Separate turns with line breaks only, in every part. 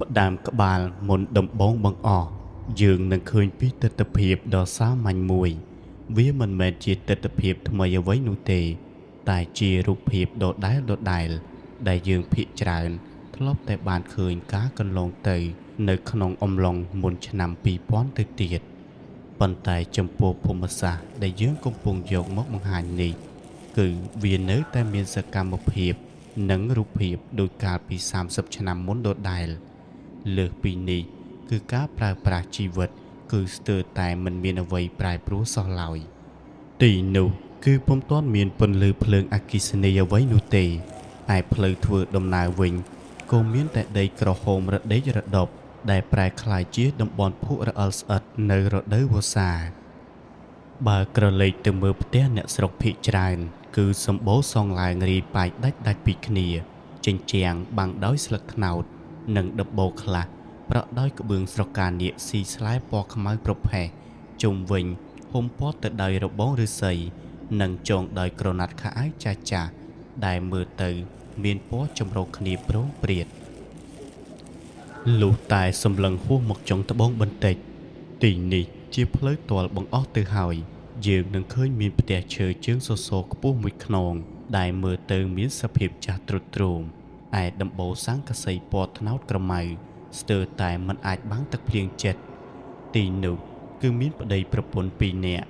đàm các bà một đầm bóng bằng ọ dường nâng khơi biết tật tập hiệp đo xa mạnh mùi vía mình mệt chỉ tật tập hiệp thầm ở với nụ tề tại chỉ rụp hiệp đột đài đại dương thị tràn lóp tại bàn khơi cá cân lông tây nơi khăn ông lòng một năm bị bón từ tiệt bàn tay châm po pomasa đại dương công pung dọc mốc bằng hành này cứ vì nếu ta miền sơ cam một hiệp nâng rụp hiệp đôi cả bị xàm sập năm muốn đột đài lượcปีนี้คือการปราบปราชีวิตคือสเตอร์แต่มันมีเอาไว้ปลายปรู้สลายตีนูคือผมต้อนมีนปนลือเพลิงอากิสเนียไว้นูเตไอเพลิงทวดดำนาวิงก็มีแต่ได้กระโหมระได้ระดบได้ปลายคลายเจี๊ยดำบอลผู้ระอัลสอัดในระได้วัวซาบากระเลยตึงมือเตี้ยเนสรกพิจารณ์คือสมบูรณ์ซองลายรีไปได้ปีกเนียเจียงเจียงบังด้อยสลักหนาวหนึ่งดับโบคลาเพราะด้อยกระเบื้องสระการเนียสีสลายปอกขมายปรบแห่จุ่มวิงโฮมพอตได้ระบ้องฤาษีหนึ่งจงได้กรนัดขาไอจ่าได้มือตือเมียนป้อจมโรคนีโปร่งเปรียดลูกตายสมลังหัวหมกจงตะบ้องบันเตจตีนี้เจียบเลือตัวบังออกตือหอยยืนนังเคยมีประเดี๋ยวเชยเชื้อโซกปูมิขนองได้มือตือมีสภิบจ่าตรุตรูมไอ้ดัมโบสังกษัยปอดทนาวกระไมสเตอร์แต่มันอาจบังตะเพียงเจ็ดตีนุคือมีประเดี๋ยวประปนปีเนี่ย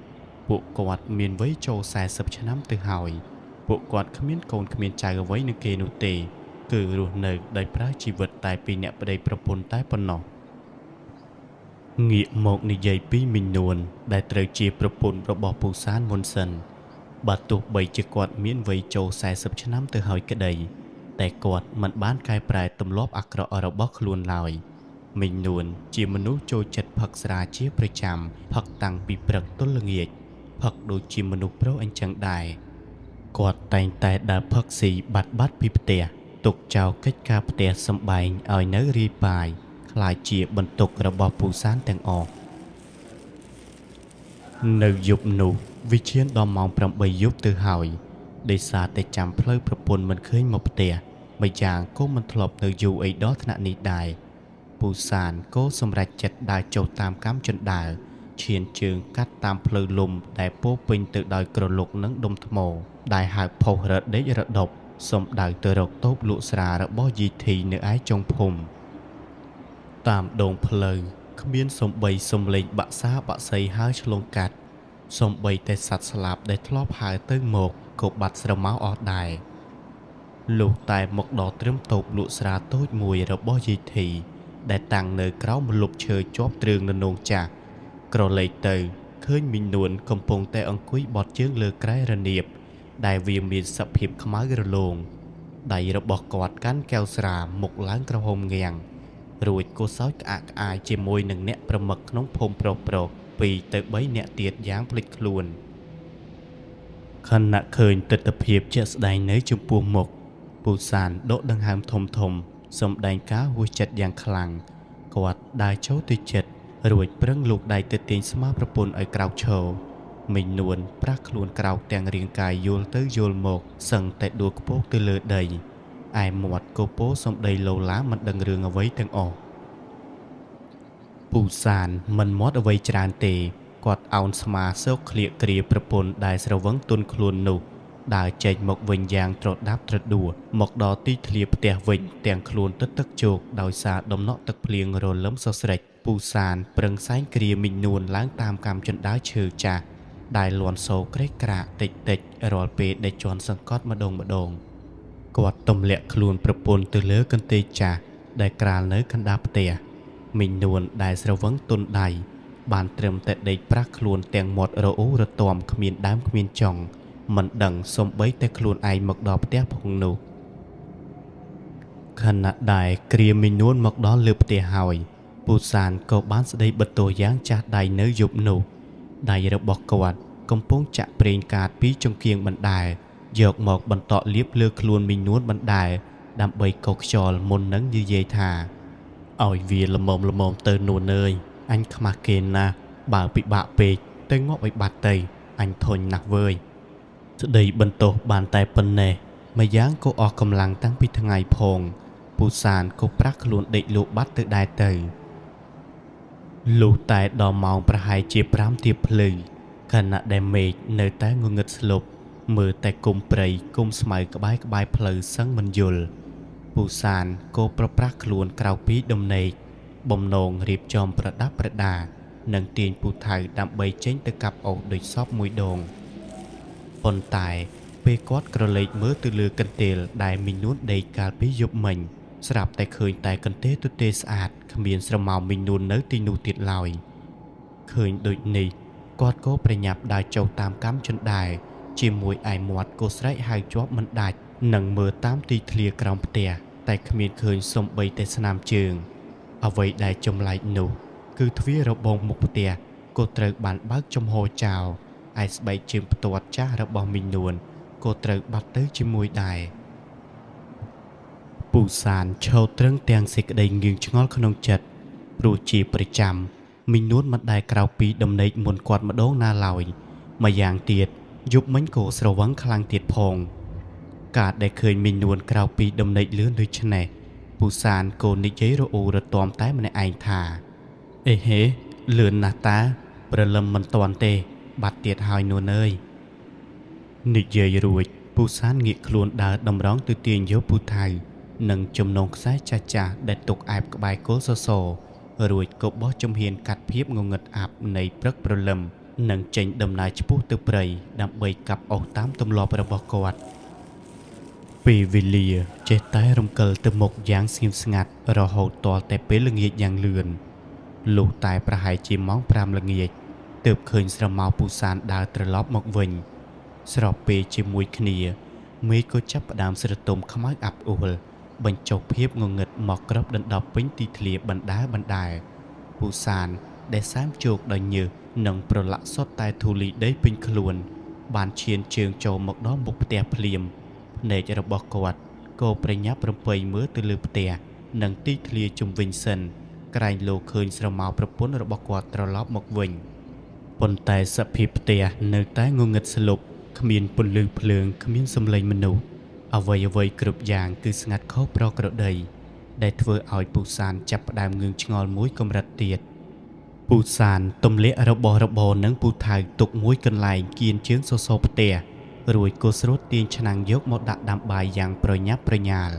ปุกกอดมีนไว้โจแสสับชน้ำตือหอยปุกกอดขมิ้นโกนขมิ้นใจเอาไว้ในเกนุเตคือรูนเนกได้พระชีวิตตายปีเนี่ยประเดี๋ยวประปนใต้ปนนอเงียหมกในใหญ่ปีมินนวลได้เตยเจียประปนระบอบปูซานมนสันบาดตัวใบจะกอดมีนไว้โจแสสับชน้ำตือหอยกระไดแต่กอดมันบ้านกายปลายตำลอบอักระอรบกลวนลอยมินนวลจีมนุษย์โจจัดผักสราเชี่ยประจำผักตังปีปรักต้นละเงียดผักโดยจีมนุษย์เพราะอันจังได้กอดแต่ดาผักสีบัดปีเตียตกเจ้าเกิดกาเตียสบายเอาเนื้อรีปลายคลายเจียบรรทุกระบอบปูซานแต่งออกในยุบหนูวิเชียนดอมมองปรำใบยุบตือหอยได้สาแต่จำเพลิดประปนมันเคยมาเตียไม่จางก็มันถลบในอยู่ไอ้ดอธนานิได้ปูซานก็สำหรับจัดได้โจตามก้ามจนได้เชียนเชิงกัดตามเพลิลมได้โป๊ปิงตึกดอยกระโหลกนังดมทโมได้หากพอระได้ระดบสมได้เตอรกโต๊บลุสราระบ่ยีทีเนื้อไอจงพมตามดงเพลิงขมิ้นสมใบสมเลงบะซาบะไซห้าชลงกัดสมใบแต่สัตว์สลับได้ทลอบหายเติ้งหมกกบบัดสระม้าออดได้ลูกตายหมกดอกเตรียมตบลุสราโต้มวยระบ่ยีทีได้ตังเนื้อเกล้ามันหลบเชยจอบเตรึงนนงจากกรเลยเตยเคยมีนวลกำปงแต่อังคุยบอดเชื้อเลือใกล้ระเนียบได้เวียมีสภิบขมายกระโลงได้ระบอกกอดกันแก้วสราหมกล้างกระหมเงียงรวยโกซ้อยกะอายเจมวยหนึ่งเนะประมักน้องพมโปรปีเตยใบเนะเตียดย้างผลิตคลวนขณะเคยติดตะเพียบเจ็ดได้เนื้อจุมปูหมกปูซานโดดังหามทมสมได้ก้าหัวจัดอย่างคลังกอดได้โชติเจ็ดรวยเปรื่องลูกได้เตียนสมาประปนไอกราวโชมินนวลปรักคลวนกราวแต่งเรียงกายโยลเตอร์โยลหมกสั่งแต่ดูกโป๊กเตลือใดไอหมวดโกโปสมได้โลล้ามันดังเรืองเอาไว้ทั้งออกปูซานมันมอดเอาไว้จานเตกอดเอาสมาเซลเคลียเกลียประปนได้สระวังตุนคลวนหนุได้ใจหมกวิญญาณตรดดับตรดดัวหมกดอตีเคลียเตียวิญแต่งคลวนตึกโจกดาวซาดมเนาะตึกเพลียงโรนล้มสเสร็จปูซานเปรึงไซเกลียมินนวลล้างตามกรรมจนได้เชือจ่าได้ลวนโซเกรกระติดรอลเปได้จอนสังกอดมาดงกอดตมเละคลวนประปนตือเลือกันเตจ่าได้กราลเนื้อกันดาเตียมินนวลได้สระวังตุนใดบานเตรียมแต่ได้ปรักคลวนแต่งหมดระโอระตอมขมิ้นดามขมิ้นจองมันดังสมใบแต่คลวนไอหมกดอกเตี้ยพงนุขณะได้เกลียมินนวลหมกดอกเลือบเตี้ยหอยปูซานก็บ้านสได้บัดตัวย่างจัดได้เนื้อยุบนุได้ระบอกกวาดกำปงจะเปลี่ยนการปีจงเกียงบันไดหยอกหมอกบรรเตาะเลียบเลือคลวนมินนวลบันไดดำใบกอกจอลมนนังยืเยธาเอาเวียละมมเตอร์นูเนยอันขมาเกนนะบ่าวปิบะเปกเตงงอกไปบาดเตยอันทนหนักเวยสดีบรรโตบานแต่ปนเนไม่ยั้งก็ออกกำลังตั้งพิทงไงพง ពូសានក៏ប្រាក់ខ្លួនដេកលក់បាត់ទៅដែរទៅលុះតែដល់ម៉ោងប្រហែលជា5ទៀបភ្លឺខណៈដែលមេឃនៅតែងងឹតស្លុបមើលតែគុំព្រៃគុំស្មៅក្បែរផ្លូវសឹងមិនយល់ពូសានក៏ប្រប្រាស់ខ្លួនក្រៅពីដំណេកបំណងរៀបចំប្រដាប់ប្រដានិងទាញពូថៅដើម្បីចេញទៅកាប់អុសដូចសពមួយដងប៉ុន្តែពេលគាត់ក្រឡេកមើលទៅលើកន្ទេលដែលមីនួនដេកកាលពីយប់មិញស្រាប់តែឃើញតែកន្ទេលទទេស្អាតគ្មានស្រមោលមីនួននៅទីនោះទៀតឡើយឃើញដូចនេះគាត់ក៏ប្រញាប់ដើរចុះតាមកម្មជណ្ដើរជាមួយឯមាត់ក៏ស្រែកហៅជាប់មិនដាច់និងមើលតាមទីធ្លាក្រោមផ្ទះតែគ្មានឃើញសំបីតែស្នាមជើងអ្វីដែលចម្លែកនោះគឺទ្វាររបងមុខផ្ទះក៏ត្រូវបានបើកចំហចោលឯស្បែកជើងផ្ទាត់ចាស់របស់មីនួនក៏ត្រូវបាត់ទៅជាមួយដែរពូសានឈរត្រឹងទាំងសេចក្តីងឿងឆ្ងល់ក្នុងចិត្តព្រោះជាប្រចាំមីនួនមិនដែលក្រៅពីដំណេកមុនគាត់ម្ដងណាឡើយម្យ៉ាងទៀតយប់មិញក៏ស្រវឹងខ្លាំងទៀតផងការដែលឃើញមីនួនក្រៅពីដំណេកលឿនដូចឆ្នេះពូសានក៏និយាយរអ៊ូរទាំតែម្នាក់ឯងថាអេហេលឿនណាស់តាព្រលឹមមិនតាន់ទេបាត់ទៀតហើយនួនអើយនិយាយរួចពូសានងាកខ្លួនដើរតម្រង់ទៅទាញយកពូថៅនិងចំណងខ្សែចាស់ៗដែលទុកឯបក្បែរគល់សសររួចក៏បោះជំហានកាត់ភាពងងឹតអាប់នៃព្រឹកព្រលឹមនិងចេញដំណើរឆ្ពោះទៅព្រៃដើម្បីកាប់អុសតាមទម្លាប់របស់គាត់ពេលវេលាចេះតែរំកិលទៅមុខយ៉ាងស្ងៀមស្ងាត់រហូតទាល់តែពេលល្ងាចយ៉ាងលឿនលុះតែប្រហែលជាម៉ោង5ល្ងាចទើបឃើញស្រមោលពូសានដើរត្រឡប់មកវិញស្របពេលជាមួយគ្នាមេឃក៏ចាប់ផ្ដើមស្រទុំខ្មៅអាប់អួលបញ្ចុះភាពងងឹតមកគ្របដណ្ដប់ពេញទីធ្លាបណ្ដើពូសានដែលសែមជោគដោយញើសនិងប្រឡាក់សុទ្ធតែធូលីដីពេញខ្លួនបានឈានជើងចូលមកដល់មុខផ្ទះភ្លាមភ្នែករបស់គាត់ក៏ប្រញាប់រំពៃមើលទៅលើផ្ទះនិងទីធ្លាជុំវិញសិនក្រែងលោឃើញស្រមោលប្រពន្ធរបស់គាត់ត្រឡប់មកវិញប៉ុន្តែសភាពផ្ទះនៅតែងងឹតស្លុបគ្មានពន្លឺភ្លើងគ្មានសំឡេងមនុស្សអ្វីគ្រប់យ៉ាងគឺស្ងាត់ខុសប្រក្រតីដែលធ្វើឲ្យពូសានចាប់ផ្ដើមងឿងឆ្ងល់មួយកម្រិតទៀតពូសានទម្លាក់របស់របរនិងពូថៅទុកមួយកន្លែងគៀនជើងសសរផ្ទះរួចក៏ស្រួតទាញឆ្នាំងយកមកដាក់ដាំបាយយ៉ាងប្រញាប់ប្រញាល់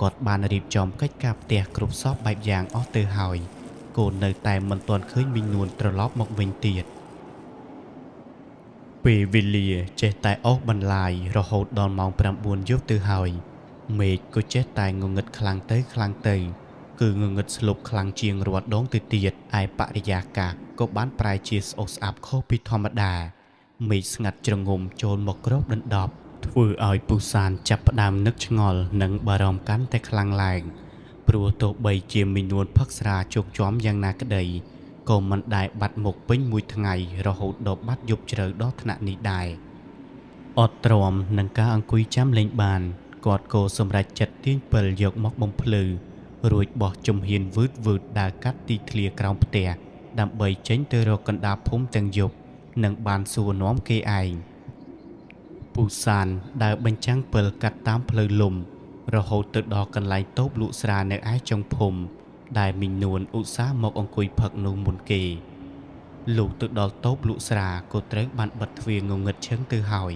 គាត់បានរៀបចំកិច្ចការផ្ទះគ្រប់សពបែបយ៉ាងអស់ទៅហើយកូននៅតែមិនទាន់ឃើញមីនួនត្រឡប់មកវិញទៀតពេលវេលាចេះតែអស់បន្លាយរហូតដល់ម៉ោង9យប់ទៅហើយមេឃក៏ចេះតែងងឹតខ្លាំងទៅគឺងងឹតស្លុបខ្លាំងជាងរាល់ដងទៅទៀតឯបរិយាកាសក៏បានប្រែជាស្អុះស្អាប់ខុសពីធម្មតាមេឃស្ងាត់ជ្រងំចូលមកគ្របដណ្ដប់ធ្វើឲ្យពូសានចាប់ផ្ដើមនឹកឆ្ងល់និងបារម្ភកាន់តែខ្លាំងឡើងព្រោះទោះបីជាមីនួនផឹកស្រាជោគជាំយ៉ាងណាក្តីក៏មិនដែលបាត់មុខពេញមួយថ្ងៃរហូតដល់បាត់យប់ជ្រៅដល់ថ្នាក់នេះដែរអត់ទ្រាំនឹងការអង្គុយចាំលេងបានគាត់ក៏សម្រេចចិត្តទាញពិលយកមកបំភ្លឺរួចបោះជំហានវឺតដើរកាត់ទីធ្លាក្រោមផ្ទះដើម្បីចេញទៅរកកណ្ដាលភូមិទាំងយប់និងបានសួរនាំគេឯងពូសានដើរបញ្ចាំងពិលកាត់តាមផ្លូវលំរហូតទៅដល់កន្លែងតូបលក់ស្រានៅឯចុងភូមិដែលមីនួនឧស្សាហ៍មកអង្គុយផឹកនោះមុនគេលុះទៅដល់តូបលក់ស្រាក៏ត្រូវបានបិទទ្វាรงងឹតឈឹងទៅហើយ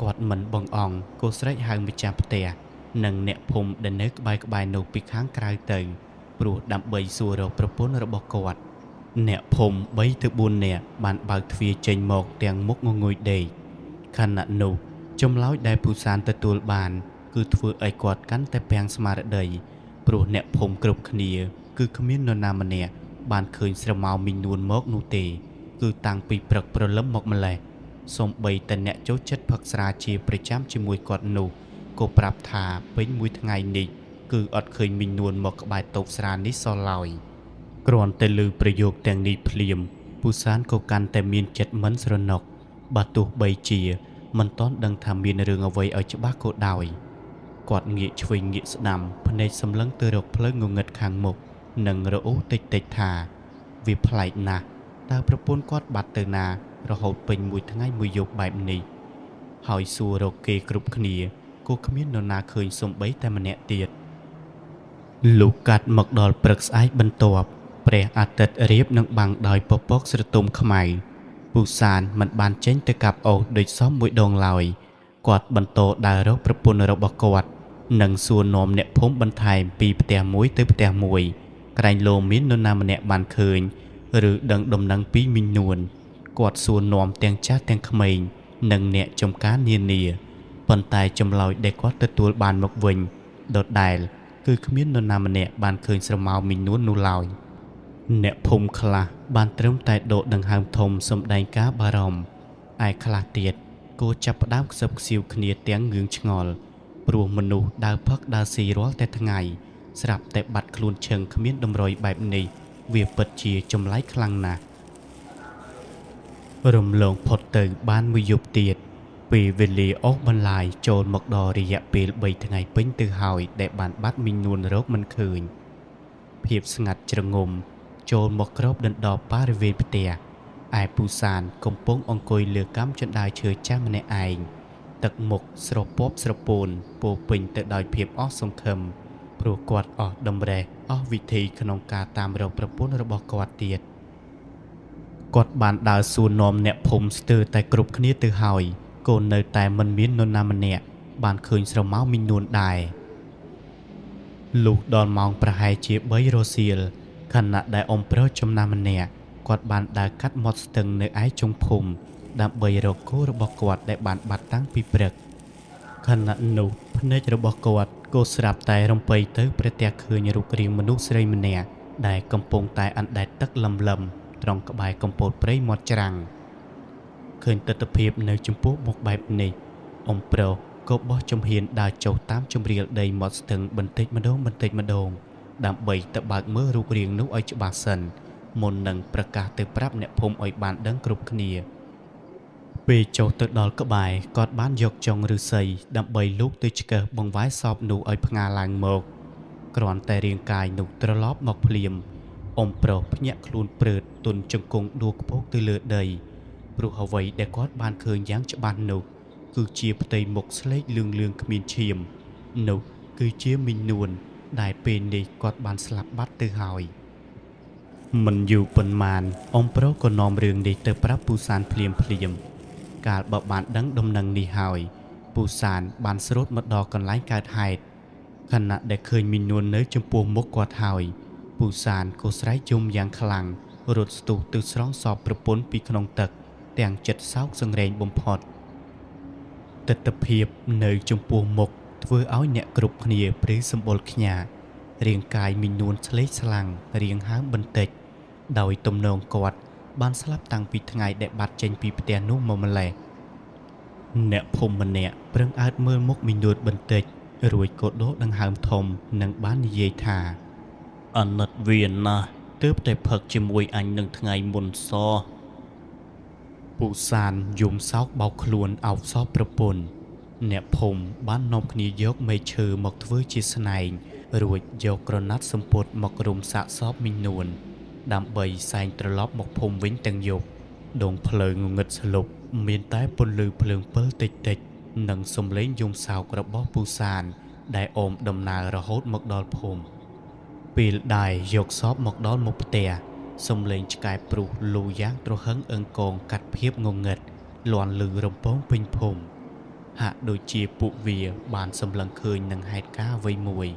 គាត់មិនបងអង្គក៏ស្រែកហៅម្ចាស់ផ្ទះនិងអ្នកភូមិដែលនៅក្បែរនោះពីខាងក្រៅទៅព្រោះដើម្បីសួររកប្រពន្ធរបស់គាត់អ្នកភូមិ3ទៅ4នាក់បានបើកទ្វារចេញមកទាំងមុខងងុយដេកខណៈនោះចម្លើយដែលពូសានទទួលបានគឺធ្វើឲ្យគាត់កាន់តែពាំងស្មារតីព្រោះអ្នកភូមិគ្រប់គ្នាគឺគ្មាននរណាម្នាក់បានឃើញស្រមោលមីនួនមកនោះទេគឺតាំងពីព្រឹកព្រលឹមមកម្លេះសូម្បីតែអ្នកចូលចិត្តផឹកស្រាជាប្រចាំជាមួយគាត់នោះក៏ប្រាប់ថាពេញមួយថ្ងៃនេះគឺអត់ឃើញមីនួនមកក្បែរតូបស្រានេះសោះឡើយគ្រាន់តែឮប្រយោគទាំងនេះភ្លាមពូសានក៏កាន់តែមានចិត្តមិនស្រណុកបើទោះបីជាមិនទាន់ដឹងថាមានរឿងអ្វីឲ្យច្បាស់ក៏ដោយគាត់ងាកឆ្វេងងាកស្ដាំភ្នែកសម្លឹងទៅរកផ្លូវងងឹតខាងមុខនិងរអ៊ូតិចថាវាប្លែកណាស់តើប្រពន្ធគាត់បាត់ទៅណារហូតពេញមួយថ្ងៃមួយយប់បែបនេះហើយសួររកគេគ្រប់គ្នាក៏គ្មាននរណាឃើញសំបីតែម្នាក់ទៀត លោកកាត់មកដល់ព្រឹកស្អែកបន្ទាប់ព្រះអាទិត្យរៀបនឹងបាំងដោយពពកស្រទុំខ្មៅពូសានមិនបានចេញទៅកាប់អូសដូចសមមួយដងឡើយគាត់បន្តដើររកប្រពន្ធរបស់គាត់និងសួរនាំអ្នកភូមិបន្ថែមពីផ្ទះមួយទៅផ្ទះមួយក្រែងលោមាននរណាម្នាក់បានឃើញឬដឹងដំណឹងពីមីងនួនគាត់សួរនាំទាំងចាស់ទាំងក្មេងនិងអ្នកចំការនានាប៉ុន្តែចម្លើយដែលគាត់ទទួលបានមកវិញដដែលគឺគ្មាននរណាម្នាក់បានឃើញស្រមោលមីងនួននោះឡើយអ្នកភូមិខ្លះបានត្រឹមតែដកដង្ហើមធំសម្ដែងការបារម្ភឯខ្លះទៀតគោចាប់ផ្ដើមខ្សឹបខ្សៀវគ្នាទាំងងឿងឆ្ងល់ព្រោះមនុស្សដើរផឹកដើរស៊ីរាល់តែថ្ងៃស្រាប់តែបាត់ខ្លួនឈឹងគ្មានតម្រុយបែបនេះវាពិតជាចម្លែកខ្លាំងណាស់រំលងផុតទៅបានមួយយប់ទៀតពេលវេលាអស់បន្លាយចូលមកដល់រយៈពេល3ថ្ងៃពេញទៅហើយដែលបានបាត់មីងនួនរកមិនឃើញភាពស្ងាត់ជ្រងំចូលមកគ្របដណ្ដប់បរិវេណផ្ទះឯពូសានកំពុងអង្គុយលើកាំជណ្ដើរឈើចាស់ម្នាក់ឯងទឹកមុខស្រពាប់ស្រពោនពោពេញទៅដោយភាពអស់សង្ឃឹមព្រោះគាត់អស់តម្រេះអស់វិធីក្នុងការតាមរកប្រពន្ធរបស់គាត់ទៀតគាត់បានដើរសួរនាំអ្នកភូមិស្ទើរតែគ្រប់គ្នាទៅហើយកូននៅតែមិនមាននរណាម្នាក់បានឃើញស្រមោលមីងនួនដែរលុះដល់ម៉ោងប្រហែលជា3រសៀលខណៈដែលអ៊ំប្រុសចំណាស់ម្នាក់គាត់បានដើរកាត់មាត់ស្ទឹងនៅឯចុងភូមិដើម្បីរកគោរបស់គាត់ដែលបានបាត់តាំងពីព្រឹកខណៈនោះភ្នែករបស់គាត់ក៏ស្រាប់តែរំពៃទៅប្រទះឃើញរូបរាងមនុស្សស្រីម្នាក់ដែលកំពុងតែអណ្ដែតទឹកលំលឹមត្រង់ក្បែរកំពតព្រៃមាត់ច្រាំងឃើញទស្សនភាពនៅចំពោះមុខបែបនេះអ៊ំប្រុសក៏បោះជំហានដើរចុះតាមជម្រាលដីមាត់ស្ទឹងបន្តិចម្ដងដើម្បីទៅបើកមើលរូបរាងនោះឲ្យច្បាស់សិនមុននឹងប្រកាសទៅប្រាប់អ្នកភូមិឲ្យបានដឹងគ្រប់គ្នាពេលចុះទៅដល់ក្បែរគាត់បានយកចុងឫស្សីដើម្បីលូកទៅឆ្កឹះបង្វែរសពនោះឲ្យផ្ងាឡើងមកគ្រាន់តែរាងកាយនោះត្រឡប់មកភ្លាមអ៊ំប្រុសភ្ញាក់ខ្លួនព្រឺតទន់ជង្គង់ដួលខ្ពស់ទៅលើដីព្រោះអ្វីដែលគាត់បានឃើញយ៉ាងច្បាស់នោះគឺជាផ្ទៃមុខស្លេកលឿងគ្មានឈាមនោះគឺជាមីងនួនដែលពេលនេះគាត់បានស្លាប់បាត់ទៅហើយមិនយូរប៉ុន្មានអ៊ំប្រុសក៏នាំរឿងនេះទៅប្រាប់ពូសានភ្លាមកាលបើបានដឹងដំណឹងនេះហើយពូសានបានស្រូតមកដល់កន្លែងកើតហេតុខណៈដែលឃើញមីងនួននៅចំពោះមុខគាត់ហើយពូសានក៏ស្រែកយំយ៉ាងខ្លាំងរត់ស្ទុះទៅស្រង់សពប្រពន្ធពីក្នុងទឹកទាំងចិត្តសោកសង្រេងបំផុតទិដ្ឋភាពនៅចំពោះមុខធ្វើឲ្យអ្នកគ្រប់គ្នាព្រឺសម្បុរខ្ញារាងកាយមីងនួនឆ្លេកស្លាំងរាងហើមបន្តិចដោយទំនងគាត់បានស្លាប់តាំងពីថ្ងៃដែលបាត់ចេញពីផ្ទះនោះមកម្លេះអ្នកភូមិម្នាក់ប្រឹងអើតមើលមុខមីងនួនបន្តិចរួចក៏ដកដង្ហើមធំនិងបាននិយាយថាអាណិតវាណាស់ទើបតែផឹកជាមួយអញនឹងថ្ងៃមុនសពូសានយំសោកបោកខ្លួនអោបសពប្រពន្ធអ្នកភូមិបាននាំគ្នាយកមែកឈើមកធ្វើជាស្នែងរួចយកក្រណាត់សម្ពុតមករុំសាកសពមីងនួនដើម្បីសែងត្រឡប់មកភូមិវិញទាំងយប់ដងភ្លើងងងឹតស្លុបមានតែពន្លឺភ្លើងពិលតិចនិងសំឡេងយំសោករបស់ពូសានដែលអមដំណើររហូតមកដល់ភូមិពេលដែរយកសពមកដល់មុខផ្ទះសំឡេងឆ្កែព្រុសលូយ៉ាងទ្រហឹងអឹងកងកាត់ភាពងងឹតលាន់លឺរំពងពេញភូមិហាក់ដូចជាពួកវាបានសម្លឹងឃើញនឹងហេតុការណ៍អ្វីមួយ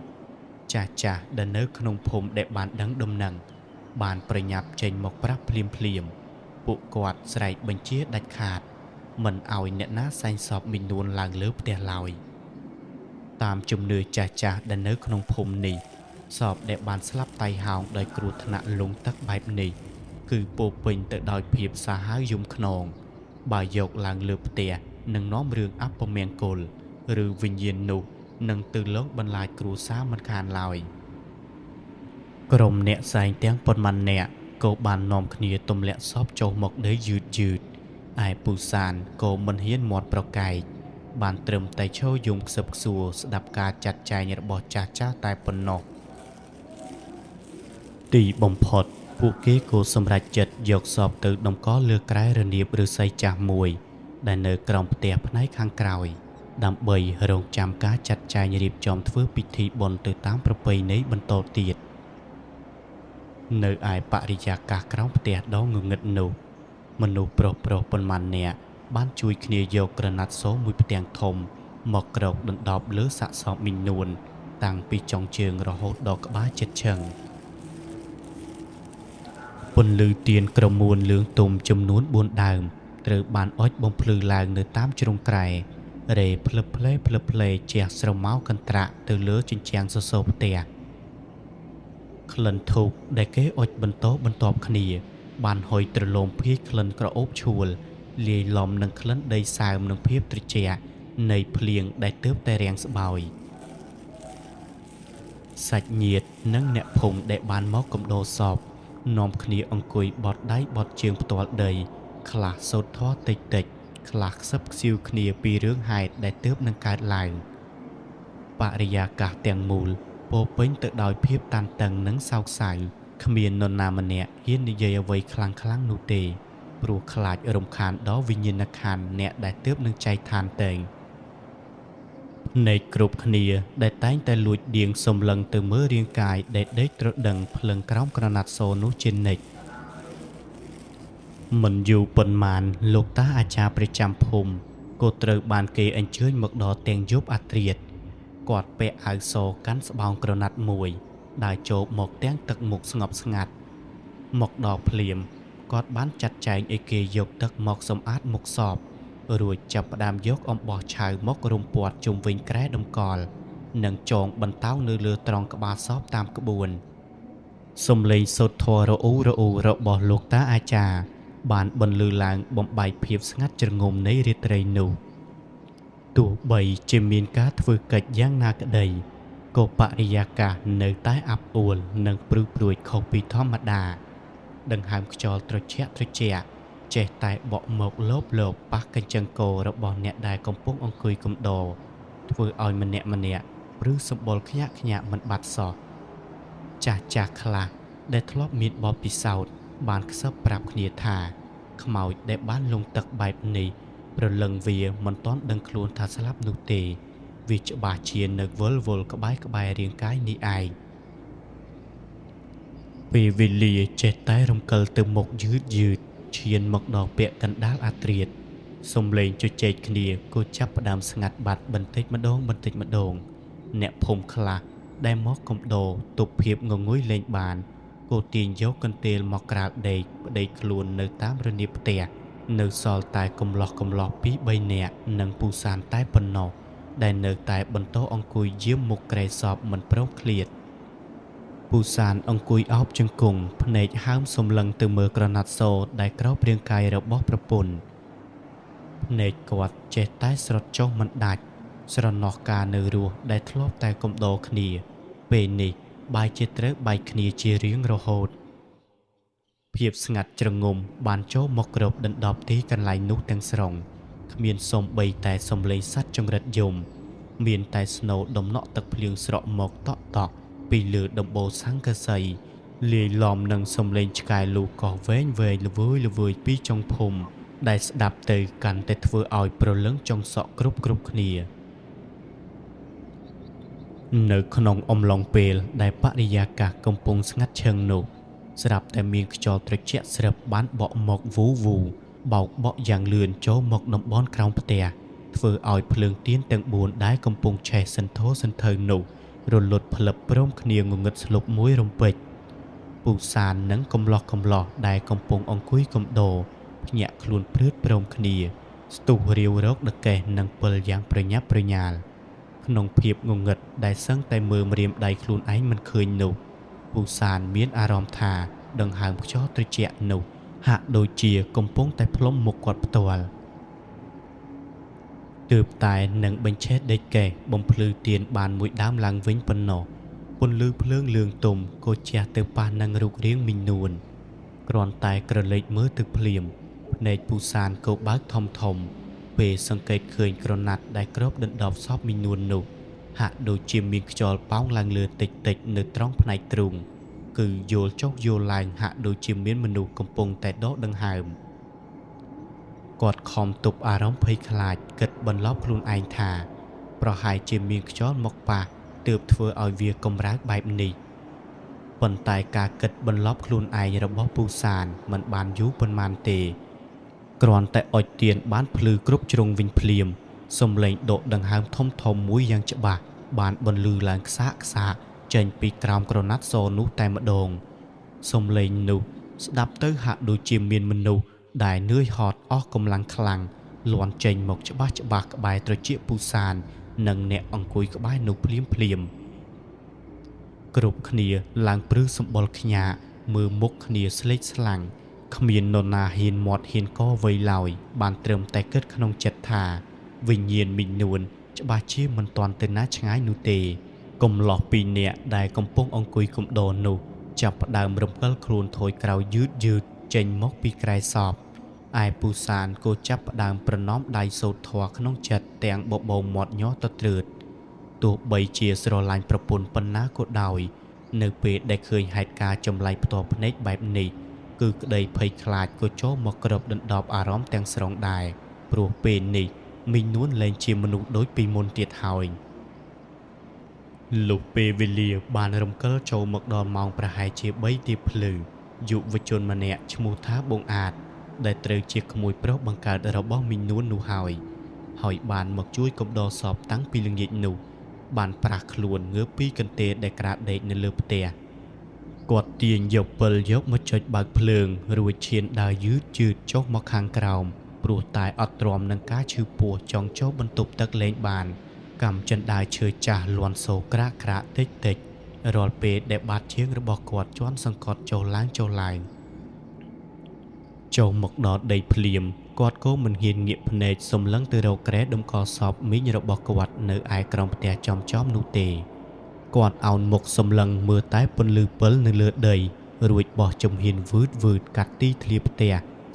ចាស់ដែលនៅក្នុងភូមិដែលបានដឹងដំណឹងបានប្រញាប់ចេញមកប្រាប់ភ្លាមពួកគាត់ស្រែកបញ្ជាដាច់ខាតមិនឲ្យអ្នកណាសែងសពមីងនួនឡើងលើផ្ទះឡើយតាមជំនឿចាស់ដែលនៅក្នុងភូមិនេះសពដែលបានស្លាប់តៃហោងដោយគ្រោះថ្នាក់លង់ទឹកបែបនេះគឺពោពេញទៅដោយភាពសាហាវយំខ្នងបើយកឡើងលើផ្ទះនឹងនាំរឿងអពមង្គលឬវិញ្ញាណនោះនឹងទៅលងបន្លាចគ្រួសារមិនខានឡើយក្រុមអ្នកសែងទាំងប៉ុន្មានអ្នកក៏បាននាំគ្នាទម្លាក់សពចុះមកដីយឺតឯពូសានក៏មិនហ៊ានមាត់ប្រកែកបានត្រឹមតែឈរយំខ្សឹបខ្សួរស្ដាប់ការចាត់ចែងរបស់ចាស់តែប៉ុណ្ណោះទីបំផុតពួកគេក៏សម្រេចចិត្តយកសពទៅតម្កល់លើក្រែរនាបឫស្សីចាស់មួយដែលនៅក្រោមផ្ទះផ្នែកខាងក្រោយ ដើម្បីរងចាំការចាត់ចែងរៀបចំធ្វើពិធីបុណ្យទៅតាមប្រពៃណីបន្តទៀតនៅឯបរិយាកាសក្រោមផ្ទះដ៏ងងឹតនោះមនុស្សប្រុសប៉ុន្មាននាក់បានជួយគ្នាយកក្រណាត់សូមួយផ្ទាំងធំមកក្រោកដណ្ដប់លើសាកសពមីងនួនតាំងពីចុងជើងរហូតដល់ក្បាលជិតឈឹងពន្លឺទៀនក្រមួនលឿងទុំចំនួន4ដើមត្រូវបានអុជបំភ្លឺឡើងនៅតាមជ្រុងក្រែរេភ្លឹបភ្លេជះស្រមោលកន្ត្រាក់ទៅលើជញ្ជាំងសសរផ្ទះក្លិនធូបដែលគេអុជបន្ទាប់គ្នាបានហុយត្រឡោមភាយក្លិនក្រអូបឈួលលាយឡំនឹងក្លិនដីសើមនិងភាពត្រជាក់នៃភ្លៀងដែលទើបតែរាំងស្បោយសាច់ញាតិនិងអ្នកភូមិដែលបានមកកំដរសពនាំគ្នាអង្គុយបត់ដៃបត់ជើងផ្ទាល់ដីខ្លះសូត្រធម៌តិចខ្លះខ្សឹបខ្សៀវគ្នាពីរឿងហេតុដែលទើបនឹងកើតឡើងបរិយាកាសទាំងមូលពោពេញទៅដោយភាពតានតឹងនិងសោកសៅគ្មាននរណាម្នាក់ហ៊ាននិយាយអ្វីខ្លាំងនោះទេព្រោះខ្លាចរំខានដល់វិញ្ញាណក្ខន្ធអ្នកដែលទើបនឹងចែកឋានទៅនៃគ្រប់គ្នាដែលតែងតែលួចដៀងសំឡឹងទៅមើលរាងកាយដែលដេកត្រដឹងភ្លឹងក្រោមក្រណាត់សូរនោះជានិច្ចមិនយូរប៉ុន្មានលោកតាអាចារ្យប្រចាំភូមិក៏ត្រូវបានគេអញ្ជើញមកដល់ទាំងយប់អាត្រាតគាត់ពាក់អាវសកាន់ស្បោងក្រណាត់មួយដើរចូលមកទាំងទឹកមុខស្ងប់ស្ងាត់មកដល់ភ្លាមគាត់បានចាត់ចែងឲ្យគេយកទឹកមកសម្អាតមុខសពរួចចាប់ផ្ដើមយកអំបោះឆៅមករុំព័ទ្ធជុំវិញក្រែតម្កល់និងចងបន្តោងនៅលើត្រង់ក្បាលសពតាមក្បួនសំឡេងសូត្រធម៌រអ៊ូរបស់លោកតាអាចារ្យបានបន្លឺឡើងបំបែកភាពស្ងាត់ជ្រងំនៃរាត្រីនោះទោះបីជាមានការធ្វើកិច្ចយ៉ាងណាក្តីក៏បរិយាកាសនៅតែអាប់អួលនិងព្រឺព្រួយខុសពីធម្មតាដង្ហើមខ្យល់ត្រជាក់ចេះតែបក់មកលបប៉ះកញ្ចឹងករបស់អ្នកដែលកំពុងអង្គុយកំដរធ្វើឲ្យម្នាក់ព្រឺសម្បុរខ្ញាក់មិនបាត់សោះចាស់ខ្លះដែលធ្លាប់មានបទពិសោធន៍បានខ្សឹបប្រាប់គ្នាថាខ្មោចដែលបានលងទឹកបែបនេះប្រលឹងវាមិនទាន់ដឹងខ្លួនថាស្លាប់នោះទេវាច្បាស់ជានៅវល់ក្បែររាងកាយនេះឯងពេលវេលាចេះតែរំកិលទៅមុខយឺតឈានមកដល់ពាក់កណ្ដាលអាត្រាតសំឡេងជជែកគ្នាក៏ចាប់ផ្ដើមស្ងាត់បាត់បន្តិចម្ដងអ្នកភូមិខ្លះដែលមកកំដរទប់ភាពងងុយលេងបានក៏ទាញយកកន្ទេលមកក្រាលដេកប្តេកខ្លួននៅតាមរនាបផ្ទះនៅសល់តែកំឡោះពី3នាក់និងពូសានតែប៉ុណ្ណោះដែលនៅតែបន្តអង្គុយយាមមុខក្រែសពមិនព្រមឃ្លាតពូសានអង្គុយអោបជង្គង់ភ្នែកហើមសំឡឹងទៅមើលក្រណាត់សូត្រដែលក្រោបរាងកាយរបស់ប្រពន្ធភ្នែកគាត់ចេះតែស្រត់ចុះមិនដាច់ស្រណោះការនៅរស់ដែលធ្លាប់តែកំដរគ្នាពេលនេះបាយជាត្រូវបែកគ្នាជារៀងរហូតភាពស្ងាត់ជ្រងំបានចូលមកគ្របដណ្ដប់ទីកន្លែងនោះទាំងស្រុងគ្មានសូម្បីតែសំឡេងសត្វចង្រិតយំមានតែស្នូរដំណក់ទឹកភ្លៀងស្រក់មកតក់ពីលើដំបូលសង្កសីលាយឡំនឹងសំឡេងឆ្កែលូកោះវែងល្វើយពីចុងភូមិដែលស្ដាប់ទៅកាន់តែធ្វើឲ្យប្រលឹងចុងសក់គ្រប់គ្នានៅក្នុងអំឡុងពេលដែលបរិយាកាសកំពុងស្ងាត់ឈឹងនោះស្រាប់តែមានខ្យល់ត្រជាក់ស្រឹបបានបក់មកវូបោកបក់យ៉ាងលឿនចូលមកតំបន់ក្រោមផ្ទះធ្វើឲ្យភ្លើងទៀនទាំង4ដែលកំពុងឆេះសន្ធោសន្ធៅនោះរលត់ផ្លឹបព្រមគ្នាងងឹតស្លុបមួយរំពេចពូសាននិងកំឡោះដែលកំពុងអង្គុយកំដរភ្ញាក់ខ្លួនព្រឺតព្រមគ្នាស្ទុះរាវរកដកេះនិងពិលយ៉ាងប្រញាប់ប្រញាល់ក្នុងភាពងងឹតដែលសឹងតែមើលម្រាមដៃខ្លួនឯងមិនឃើញនោះពូសានមានអារម្មណ៍ថាដង្ហើមខ្យល់ត្រជាក់នោះហាក់ដូចជាកំពុងតែផ្លុំមុខគាត់ផ្ទាល់ទើបតែនឹងបញ្ឆេះដេកកេះបំភ្លឺទៀនបានមួយដើមឡើងវិញប៉ុណ្ណោះពន្លឺភ្លើងលឿងទុំក៏ជះទៅប៉ះនឹងរូបរាងមីងនួនគ្រាន់តែក្រឡេកមើលទៅភ្លាមភ្នែកពូសានក៏បើកធំពេលសង្កេតឃើញក្រណាត់ដែលគ្របដណ្ដប់សពមីងនួននោះហាក់ដូចជាមានខ្យល់ប៉ោងឡើងលើតិចនៅត្រង់ផ្នែកទ្រូងគឺយល់ចុះយល់ឡើងហាក់ដូចជាមានមនុស្សកំពុងតែដកដង្ហើមគាត់ខំទប់អារម្មណ៍ភ័យខ្លាចគិតបន្លប់ខ្លួនឯងថា ប្រហែលជាមានខ្យល់មកប៉ះទើបធ្វើឲ្យវាកម្រើកបែបនេះប៉ុន្តែការគិតបន្លប់ខ្លួនឯងរបស់ពូសានមិនបានយូរប៉ុន្មានទេគ្រាន់តែអុជទៀនបានភ្លឺគ្រប់ជ្រុងវិញភ្លាមសំឡេងដកដង្ហើមធំមួយយ៉ាងច្បាស់បានបន្លឺឡើងខ្សាកចេញពីក្រោមក្រណាត់សនោះតែម្ដងសំឡេងនោះស្ដាប់ទៅហាក់ដូចជាមានមនុស្សដែលនឿយហត់អស់កម្លាំងខ្លាំងលាន់ចេញមកច្បាស់ក្បែរត្រចៀកពូសាននិងអ្នកអង្គុយក្បែរនោះភ្លាមគ្រប់គ្នាឡើងព្រឺសម្បុរខ្ញាមើលមុខគ្នាស្លេកស្លាំងគ្មាននរណាហ៊ានមាត់ហ៊ានកវៃឡើយបានត្រឹមតែគិតក្នុងចិត្តថាវិញ្ញាណមីងនួនច្បាស់ជាមិនទាន់ទៅណាឆ្ងាយនោះទេកំឡោះពីអ្នកដែលកំពុងអង្គុយកំដរនោះចាប់ផ្ដើមរំកិលខ្លួនថយក្រោយយឺតចេញមកពីក្រែសពឯពូសានក៏ចាប់ផ្ដើមប្រណម្យដៃសូត្រធម៌ក្នុងចិត្តទាំងបបោមាត់ញ័រទៅត្រើតទោះបីជាស្រឡាញ់ប្រពន្ធប៉ុណ្ណាក៏ដោយនៅពេលដែលឃើញហេតុការណ៍ចម្លែកផ្ទាល់ភ្នែកបែបនេះគឺក្តីភ័យខ្លាចក៏ចូលមកគ្របដណ្ដប់អារម្មណ៍ទាំងស្រុងដែរព្រោះពេលនេះមីងនួនលែងជាមនុស្សដូចពីមុនទៀតហើយលុះពេលវេលាបានរំកិលចូលមកដល់ម៉ោងប្រហែលជា3ទៀបភ្លឺយុវជនម្នាក់ឈ្មោះថាបងអាតដែលត្រូវជាក្មួយប្រុសបង្កើតរបស់មីងនួននោះហើយបានមកជួយកំដរសពតាំងពីល្ងាចនោះបានប្រាស់ខ្លួនងើបពីកន្ទេលដែលក្រាតដេកនៅលើផ្ទះគាត់ទាញយកពិលយកមកចុចបើកភ្លើងរួចឈានដើរយឺតចុះមកខាងក្រោមព្រោះតែអត់ទ្រាំនឹងការឈឺពោះចង់ចូលបន្ទប់ទឹកលេងបានកម្មចិនដើរឈើចាស់លាន់សូរក្រាកតិចរាល់ពេលដែលបាតជើងរបស់គាត់ជន់សង្កត់ចុះឡើងចូលមកដល់ដីភ្លាមគាត់ក៏មិនហ៊ានងាកភ្នែកសម្លឹងទៅរកក្រែដុំកសពមីងរបស់គាត់នៅឯក្រោមផ្ទះចំនោះទេគាត់អោនមុខសម្លឹងមើលតែពន្លឺពិលនៅលើដីរួចបោះជំហានវឺតកាត់ទីធ្លាផ្ទះ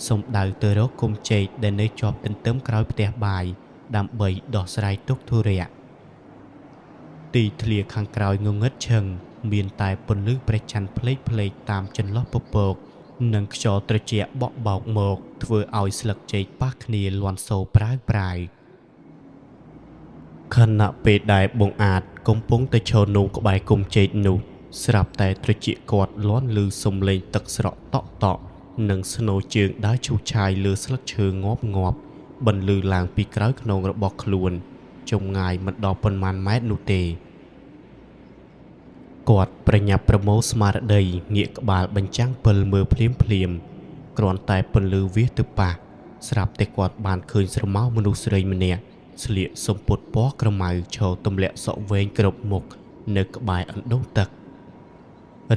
សំដៅទៅរកគុំចេកដែលនៅជាប់ទន្ទឹមក្រោយផ្ទះបាយដើម្បីដោះស្រាយទុក្ខធុរៈទីធ្លាខាងក្រោយងងឹតឈឹងមានតែពន្លឺព្រះច័ន្ទផ្លេកតាមចន្លោះពពកនិងខ្យល់ត្រជាក់បក់បោកមកធ្វើឲ្យស្លឹកចេកប៉ះគ្នាលាន់សូរប្រាវខណៈពេលដែលបងអាតកំពុងតែឈរនោះក្បែរគុំចេកនោះស្រាប់តែត្រជាក់គាត់លាន់ឮសំឡេងទឹកស្រក់តក់និងស្នូជើងដើរឈូសឆាយលើស្លឹកឈើងាប់បន្លឺឡើងពីក្រោយខ្នងរបស់ខ្លួនចម្ងាយមិនដល់ប៉ុន្មានម៉ែត្រនោះទេគាត់ប្រញាប់ប្រមូលស្មារតីងាកក្បាលបញ្ចាំងពិលមើលភ្លាមគ្រាន់តែពន្លឺវាសទៅប៉ះស្រាប់តែគាត់បានឃើញស្រមោលមនុស្សស្រីម្នាក់ស្លៀកសំពត់ពណ៌ក្រមៅឈរទម្លាក់សក់វែងគ្រប់មុខនៅក្បែរអណ្ដូងទឹក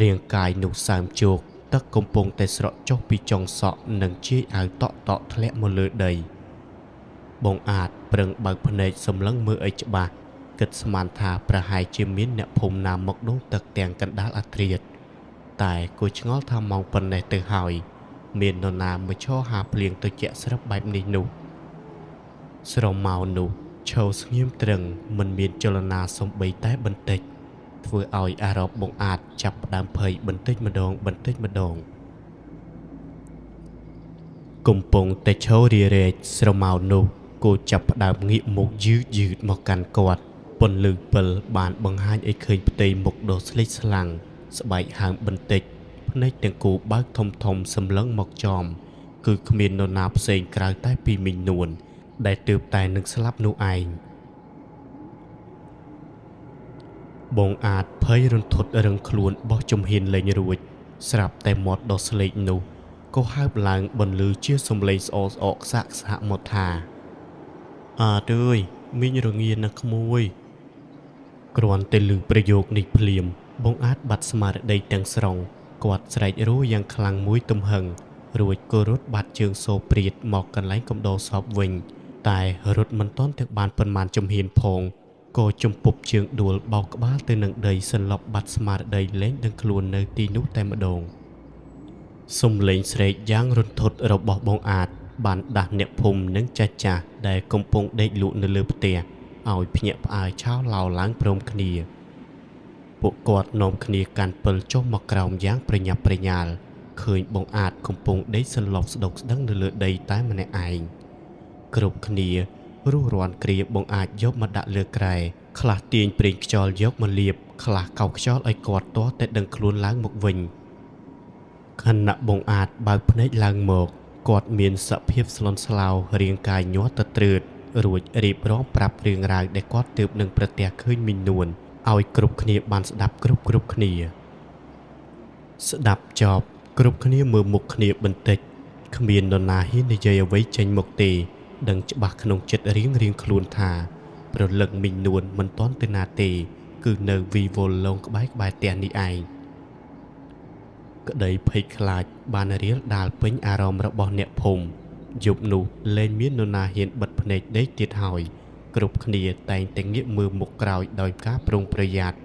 រាងកាយនោះសើមជោកទឹកកំពុងតែស្រក់ចុះពីចុងសក់និងជាយអាវតក់ធ្លាក់មកលើដីបងអាតប្រឹងបើកភ្នែកសម្លឹងមើលឲ្យច្បាស់គិតស្មានថាប្រហែលជាមានអ្នកភូមិណាមកដងទឹកទាំងកណ្ដាលអាធ្រាត្រតែគួរឆ្ងល់ថាម៉ោងប៉ុណ្ណេះទៅហើយមាននរណាមកឈរហាភ្លៀងទៅជាក់ស្រាប់បែបនេះនោះស្រមោលនោះឈរស្ងៀមត្រឹងមិនមានចលនាសំបីតែបន្តិចធ្វើឲ្យអារម្មណ៍បងអាតចាប់ផ្ដើមភ័យបន្តិចម្ដងកំពុងតែឈររារែកស្រមោលនោះគោចាប់ផ្ដើមងាកមុខយឺតមកកាន់គាត់ពន្លឺពិលបានបង្ហាញឲ្យឃើញផ្ទៃមុខដ៏ស្លេកស្លាំងស្បែកហើមបន្តិចភ្នែកទាំងគូបើកធំសម្លឹងមកចំគឺគ្មាននរណាផ្សេងក្រៅតែពីមីងនួនដែលទើបតែនឹងស្លាប់នោះឯងបងអាតភ័យរន្ធត់រឹងខ្លួនបោះជំហានលេងរួចស្រាប់តែមាត់ដ៏ស្លេកនោះក៏ហើបឡើងបន្លឺជាសំឡេងស្អកខ្សាក់មកថាអាតអើយមីងរងាណាស់ក្មួយគ្រាន់តែឮប្រយោគនេះភ្លាមបងអាតបាត់ស្មារតីទាំងស្រុងគាត់ស្រែករោយ៉ាងខ្លាំងមួយទំហឹងរួចក៏រត់បាត់ជើងសូព្រាតមកកន្លែងកំដរសពវិញតែរត់មិនទាន់ទាំងបានប៉ុន្មានជំហានផងក៏ជំពប់ជើងដួលបោកក្បាលទៅនឹងដីសន្លប់បាត់ស្មារតីលែងដឹងខ្លួននៅទីនោះតែម្ដងសំឡេងស្រែកយ៉ាងរន្ធត់របស់បងអាតបានដាស់អ្នកភូមិនិងចាស់ដែលកំពុងដេកលក់នៅលើផ្ទះឲ្យភ្ញាក់ផ្អើលឆោឡោឡើងព្រមគ្នាពួកគាត់នាំគ្នាកាន់ពិលចុះមកក្រោមយ៉ាងប្រញាប់ប្រញាល់ឃើញបងអាតកំពុងដេកសន្លប់ស្ដុកស្ដឹងនៅលើដីតែម្នាក់ឯងគ្រប់គ្នា រស់រាន់គ្រាបងអាចយកមកដាក់លើក្រែខ្លះទាញប្រេងខ្យល់យកមកលាបខ្លះកោសខ្យល់ឲ្យគាត់ទាស់តែដឹងខ្លួនឡើងមកវិញខណៈបងអាចបើកភ្នែកឡើងមកគាត់មានសភាពស្លន់ស្លោរាងកាយញាស់ទៅត្រើតរួចរៀបរាប់ប្រាប់រឿងរ៉ាវដែលគាត់ទើបនឹងប្រទះឃើញមីនួនឲ្យគ្រប់គ្នាបានស្ដាប់គ្រប់គ្នាស្ដាប់ចប់គ្រប់គ្នាមើលមុខគ្នាបន្តិចគ្មាននរណាហ៊ាននិយាយអ្វីចេញមកទេដឹងច្បាស់ក្នុងចិត្តរៀងខ្លួនថាប្រលឹងមីនួនមិនទាន់ទៅណាទេគឺនៅវីវលលងក្បែរផ្ទះនេះឯងក្តីភ័យខ្លាចបានរៀលដាលពេញអារម្មណ៍របស់អ្នកភូមិយប់នោះលែងមាននរណាហ៊ានបិទភ្នែកដេកទៀតហើយគ្រប់គ្នាតែងតែងាកមើលមុខក្រោយដោយការប្រុងប្រយ័ត្ន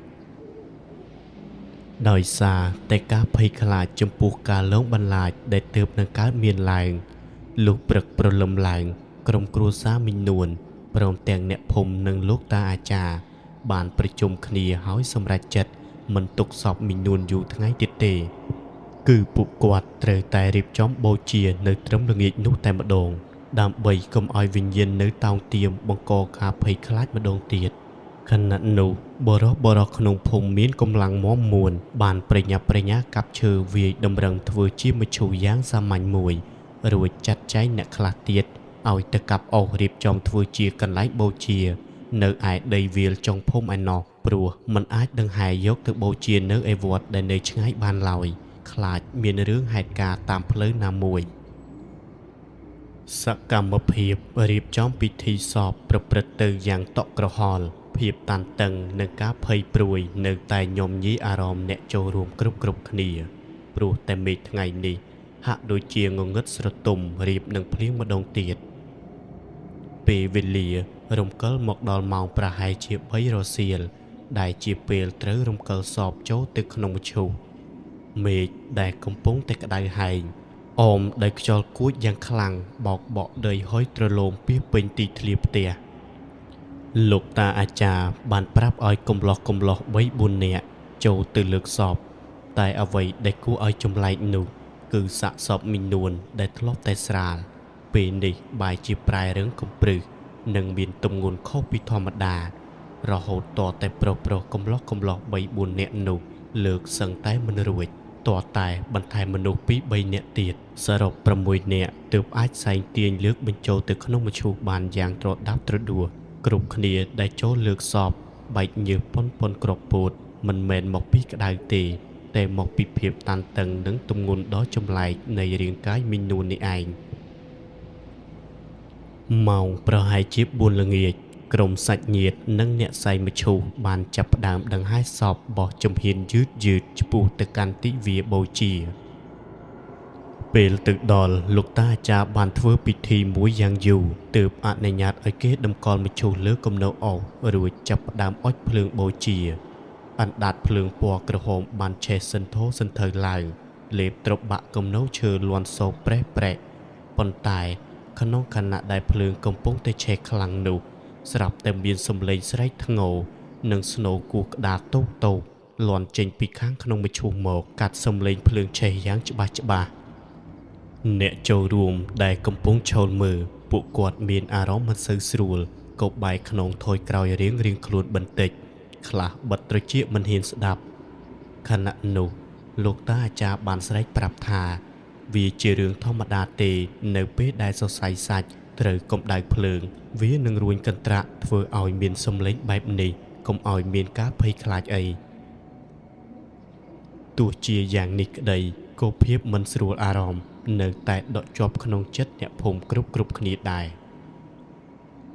ដោយសារតែការភ័យខ្លាចចំពោះការលងបន្លាចដែលទើបនឹងកើតមានឡើងលុះព្រឹកព្រលឹមឡើងក្រុមគ្រួសារមីនួនព្រមទាំងអ្នកភូមិនិងលោកតាអាចារ្យបានប្រជុំគ្នាហើយសម្រេចចិត្តមិនទុកសពមីនួនយូរថ្ងៃទៀតទេគឺពួកគាត់ត្រូវតែរៀបចំបូជានៅត្រឹមល្ងាចនោះតែម្ដងដើម្បីកុំឲ្យវិញ្ញាណនៅតោងទាមបង្កការភ័យខ្លាចម្ដងទៀតខណៈនោះបរិសក្នុងភូមិមានកម្លាំងមាំមួនបានប្រញាប់ប្រញាល់កាប់ឈើវាយតម្រឹងធ្វើជាមឈូសយ៉ាងសាមញ្ញមួយរួចចាត់ចែងអ្នកខ្លះទៀតឲ្យទៅកាប់អុសរៀបចំធ្វើជាកន្លែងបូជានៅឯដីវាលចុងភូមិឯណោះព្រោះมันអាចដង្ហែយកទៅបូជានៅឯវត្តដែលនៅឆ្ងាយបានឡើយខ្លាចមានរឿងហេតុការណ៍តាមផ្លូវណាមួយសកម្មភាពរៀបចំពិធីសពប្រព្រឹត្តទៅយ៉ាងតក់ក្រហល់ភាពតានតឹងនិងការភ័យព្រួយនៅតែញោមញីអារម្មណ៍អ្នកចូលរួមគ្រប់គ្នាព្រោះតែមេឃថ្ងៃនេះហាក់ដូចជាងងឹតស្រទុំរៀបនឹងភ្លៀងម្ដងទៀតពេលវេលារំកិលមកដល់ម៉ោងប្រហែលជា3រសៀលដែលជាពេលត្រូវរំកិលសពចូលទៅក្នុងមឈូសមេឃដែលកំពុងតែក្តៅហែងអមដោយខ្យល់គួចយ៉ាងខ្លាំងបោកបក់ដីហុយត្រឡោមពាសពេញទីធ្លាផ្ទះលោកតាអាចារ្យបានប្រាប់ឲ្យកំឡោះ3-4នាក់ចូលទៅលើកសពតែអ្វីដែលគួរឲ្យចម្លែកនោះគឺសាកសពមីនួនដែលធ្លាប់តែស្រាលពេលនេះបែរជាប្រែរឹងកំព្រឹសនិងមានទម្ងន់ខុសពីធម្មតារហូតតតែប្រុសកំឡោះ3-4នាក់នោះលើកសឹងតែមិនរួចតតែបន្ថែមមនុស្ស 2-3 នាក់ទៀតសរុប6នាក់ទើបអាចសែងទាញលើកបញ្ចូលទៅក្នុងមឈូសបានយ៉ាងត្រដាប់ត្រដួសគ្រប់គ្នាដែលចូលលើកសពបែកញើសប៉ុនក្របពោតមិនមែនមកពីក្តៅទេតែមកពីភាពតានតឹងនិងទម្ងន់ដ៏ចម្លែកនៃរាងកាយមីនួននេះឯងម៉ោងប្រហែលជា4ល្ងាចក្រុមសាច់ញាតិនិងអ្នកសែងមឈូសបានចាប់ផ្ដើមដង្ហែសពបោះជំហានយឺតឆ្ពោះទៅកាន់ទីវាលបូជាពេលទៅដល់លោកតាអាចារ្យបានធ្វើពិធីមួយយ៉ាងយូរទើបអនុញ្ញាតឲ្យគេតម្កល់មឈូសលើគំនរអុសរួចចាប់ផ្ដើមអុជភ្លើងបូជាអណ្ដាតភ្លើងពណ៌ក្រហមបានឆេះសន្ធៅឡើងលេបត្របាក់គំនរឈើលាន់សោប្រេះប៉ុន្តែក្នុងខណៈដែលភ្លើងកំពុងតែឆេះខ្លាំងនោះស្រាប់តែមានសំឡេងស្រែកធ្ងរនិងស្នូរគោះក្តារតូកលាន់ចេញពីខាងក្នុងមឈូសមកកាត់សំឡេងភ្លើងឆេះយ៉ាងច្បាស់អ្នកចូលរួមដែលកំពុងឈរមើលពួកគាត់មានអារម្មណ៍មិនសូវស្រួលក៏បែកខ្នងថយក្រោយរៀងខ្លួនបន្តិចខ្លះបិទត្រចៀកមិនហ៊ានស្ដាប់ខណៈនោះលោកតាអាចារ្យបានស្រែកប្រាប់ថាវាជារឿងធម្មតាទេនៅពេលដែលសរសៃសាច់ត្រូវកម្ដៅភ្លើងវានឹងរួញកន្ត្រាក់ធ្វើឲ្យមានសំឡេងបែបនេះកុំឲ្យមានការភ័យខ្លាចអីទោះជាយ៉ាងនេះក្តីក៏ភាពមិនស្រួលអារម្មណ៍នៅតែដកជាប់ក្នុងចិត្តអ្នកភូមិគ្រប់គ្នាដែរ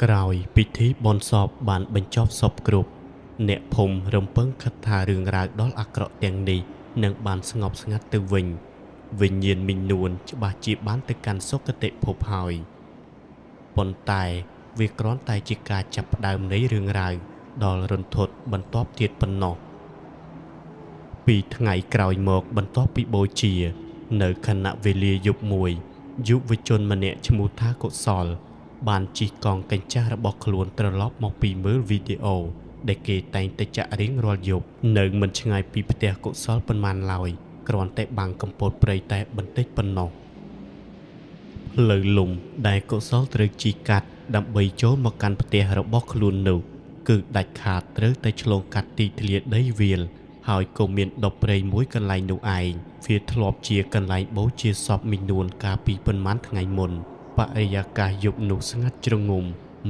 ក្រោយពិធីបុណ្យសពបានបញ្ចប់សពគ្រប់អ្នកភូមិរំពឹងគិតថារឿងរ៉ាវដ៏អាក្រក់ទាំងនេះនឹងបានស្ងប់ស្ងាត់ទៅវិញវិញ្ញាណមីនួនច្បាស់ជាបានទៅកាន់សុគតិភពហើយប៉ុន្តែវាគ្រាន់តែជាការចាប់ផ្ដើមនៃរឿងរ៉ាវដ៏រន្ធត់បន្ទាប់ទៀតប៉ុណ្ណោះពីថ្ងៃក្រោយមកបន្ទាប់ពីបូជានៅខណៈវេលាយប់មួយយុវជនម្នាក់ឈ្មោះថាកុសលបានជិះកង់កញ្ចាស់របស់ខ្លួនត្រឡប់មកពីមើលវីដេអូដែលគេតែងតែចាក់រៀងរាល់យប់នៅមិនឆ្ងាយពីផ្ទះកុសលប៉ុន្មានឡើយគ្រាន់តែបាំងកំពតព្រៃតែបន្តិចប៉ុណ្ណោះផ្លូវលំដែលកុសលត្រូវជិះកាត់ ដើម្បីចូលមកកាន់ផ្ទះរបស់ខ្លួននោះគឺដាច់ខាតត្រូវតែឆ្លងកាត់ទីធ្លាដីវាលហើយក៏មានដប់ព្រៃមួយកន្លែងនោះឯងវាធ្លាប់ជាកន្លែងបូជាសពមីនួនកាលពីប៉ុន្មានថ្ងៃមុនបរិយាកាសយប់នោះស្ងាត់ជ្រងំ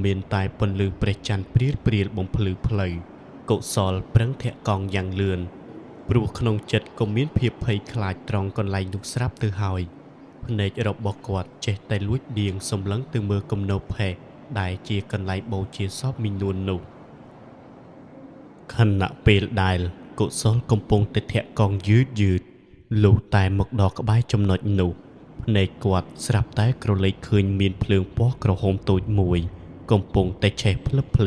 មានតែពន្លឺព្រះច័ន្ទព្រាលព្រាលបំភ្លឺផ្លូវកុសលប្រឹងធាក់កង់យ៉ាងលឿនព្រោះក្នុងចិត្តក៏មានភាពភ័យខ្លាចត្រង់កន្លែងនោះស្រាប់ទៅហើយភ្នែករបស់គាត់ចេះតែលួចដៀងសម្លឹងទៅមើលគំនរផេះដែលជាកន្លែងបូជាសពមីនួននោះខណៈពេលដែលកុសលកំពុងតែធាក់កង់យឺតលុះតែមកដល់ក្បែរចំណុចនោះភ្នែកគាត់ស្រាប់តែក្រឡេកឃើញមានភ្លើងពណ៌ក្រហមតូចមួយកំពុងតែឆេះភ្លឹបភ្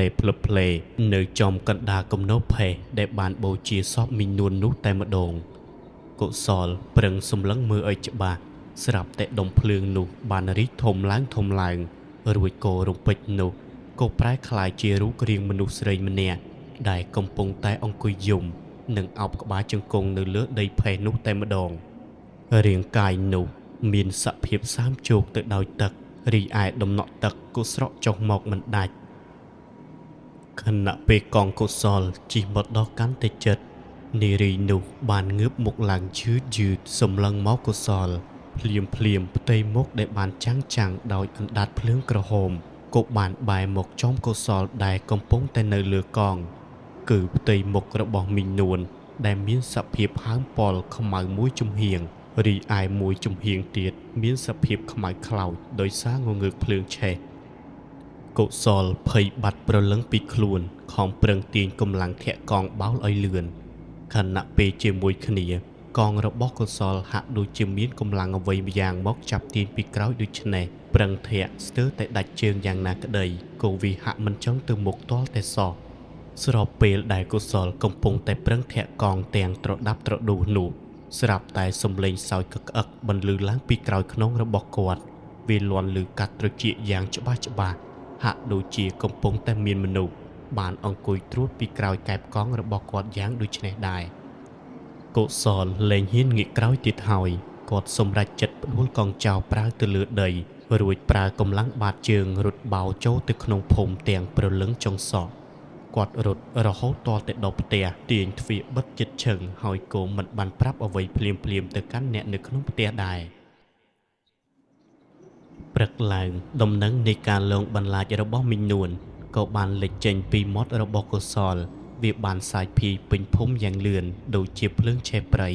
លេនៅចំកណ្ដាលគំនរផេះដែលបានបូជាសពមីនួននោះតែម្ដងកុសលប្រឹងសម្លឹងមើលឲ្យច្បាស់ស្រាប់តែដុំភ្លើងនោះបានរីកធំឡើងរួចក៏រំពេចនោះក៏ប្រែក្លាយជារូបរាងមនុស្សស្រីម្នាក់ដែលកំពុងតែអង្គុយយំនិងអោបក្បាលជង្គង់នៅលើដីផេះនោះតែម្ដងរាងកាយនោះមានសភាពសាមជោកទៅដោយទឹករីឯដំណក់ទឹកក៏ស្រក់ចុះមកមិនដាច់ខណៈពេលកង់កុសលជិះមកដល់កាន់តែជិតនារីនោះបានងើបមុខឡើងយឺតសម្លឹងមកកុសលភ្លាមផ្ទៃមុខដែលបានចាំងដោយអណ្ដាតភ្លើងក្រហមក៏បានបែរមកចំកុសលដែលកំពុងតែនៅលើកង់គឺផ្ទៃមុខរបស់មីងនួនដែលមានសភាពហើមប៉លខ្មៅមួយជំហៀងរីឯមួយជំហៀងទៀតមានសភាពខ្មៅខ្លោចដោយសារងងើកភ្លើងឆេះកុសលភ័យបាត់ប្រលឹងពីខ្លួនខំប្រឹងទាញកម្លាំងធាក់កង់បោលឲ្យលឿនខណៈពេលជាមួយគ្នាកង់របស់កុសលហាក់ដូចជាមានកម្លាំងអ្វីម្យ៉ាងមកចាប់ទាញពីក្រោយដូច្នេះប្រឹងធាក់ស្ទើរតែដាច់ជើងយ៉ាងណាក្តីក៏វាហាក់មិនចង់ទៅមុខទាល់តែសោះស្របពេលដែលកុសលកំពុងតែប្រឹងធាក់កង់ទាំងត្រដាប់ត្រដួសនោះស្រាប់តែសំឡេងសើចក្អឹកបន្លឺឡើងពីក្រោយខ្នងរបស់គាត់វាលាន់ឮកាត់ត្រចៀកយ៉ាងច្បាស់ហាក់ដូចជាកំពុងតែមានមនុស្សបានអង្គុយត្រួតពីក្រោយកែបកង់របស់គាត់យ៉ាងដូចនេះដែរកុសលលែងហ៊ានងាកក្រោយទៀតហើយគាត់សម្រេចចិត្តផ្ដួលកង់ចោលប្រើទៅលើដីរួចប្រើកម្លាំងបាតជើងរត់បោចូលទៅក្នុងភូមិទាំងព្រលឹងចុងសក់គាត់រត់រហូតទាល់តែដល់ផ្ទះទាញទ្វារបិទជិតឈឹងហើយក៏មិនបានប្រាប់អ្វីភ្លាមទៅកាន់អ្នកនៅក្នុងផ្ទះដែរព្រឹកឡើងដំណឹងនៃការលងបន្លាចរបស់មីងនួនក៏បានលេចចេញពីមាត់របស់កុសលវាបានសាយភាយពេញភូមិយ៉ាងលឿនដូចជាភ្លើងឆេះព្រៃ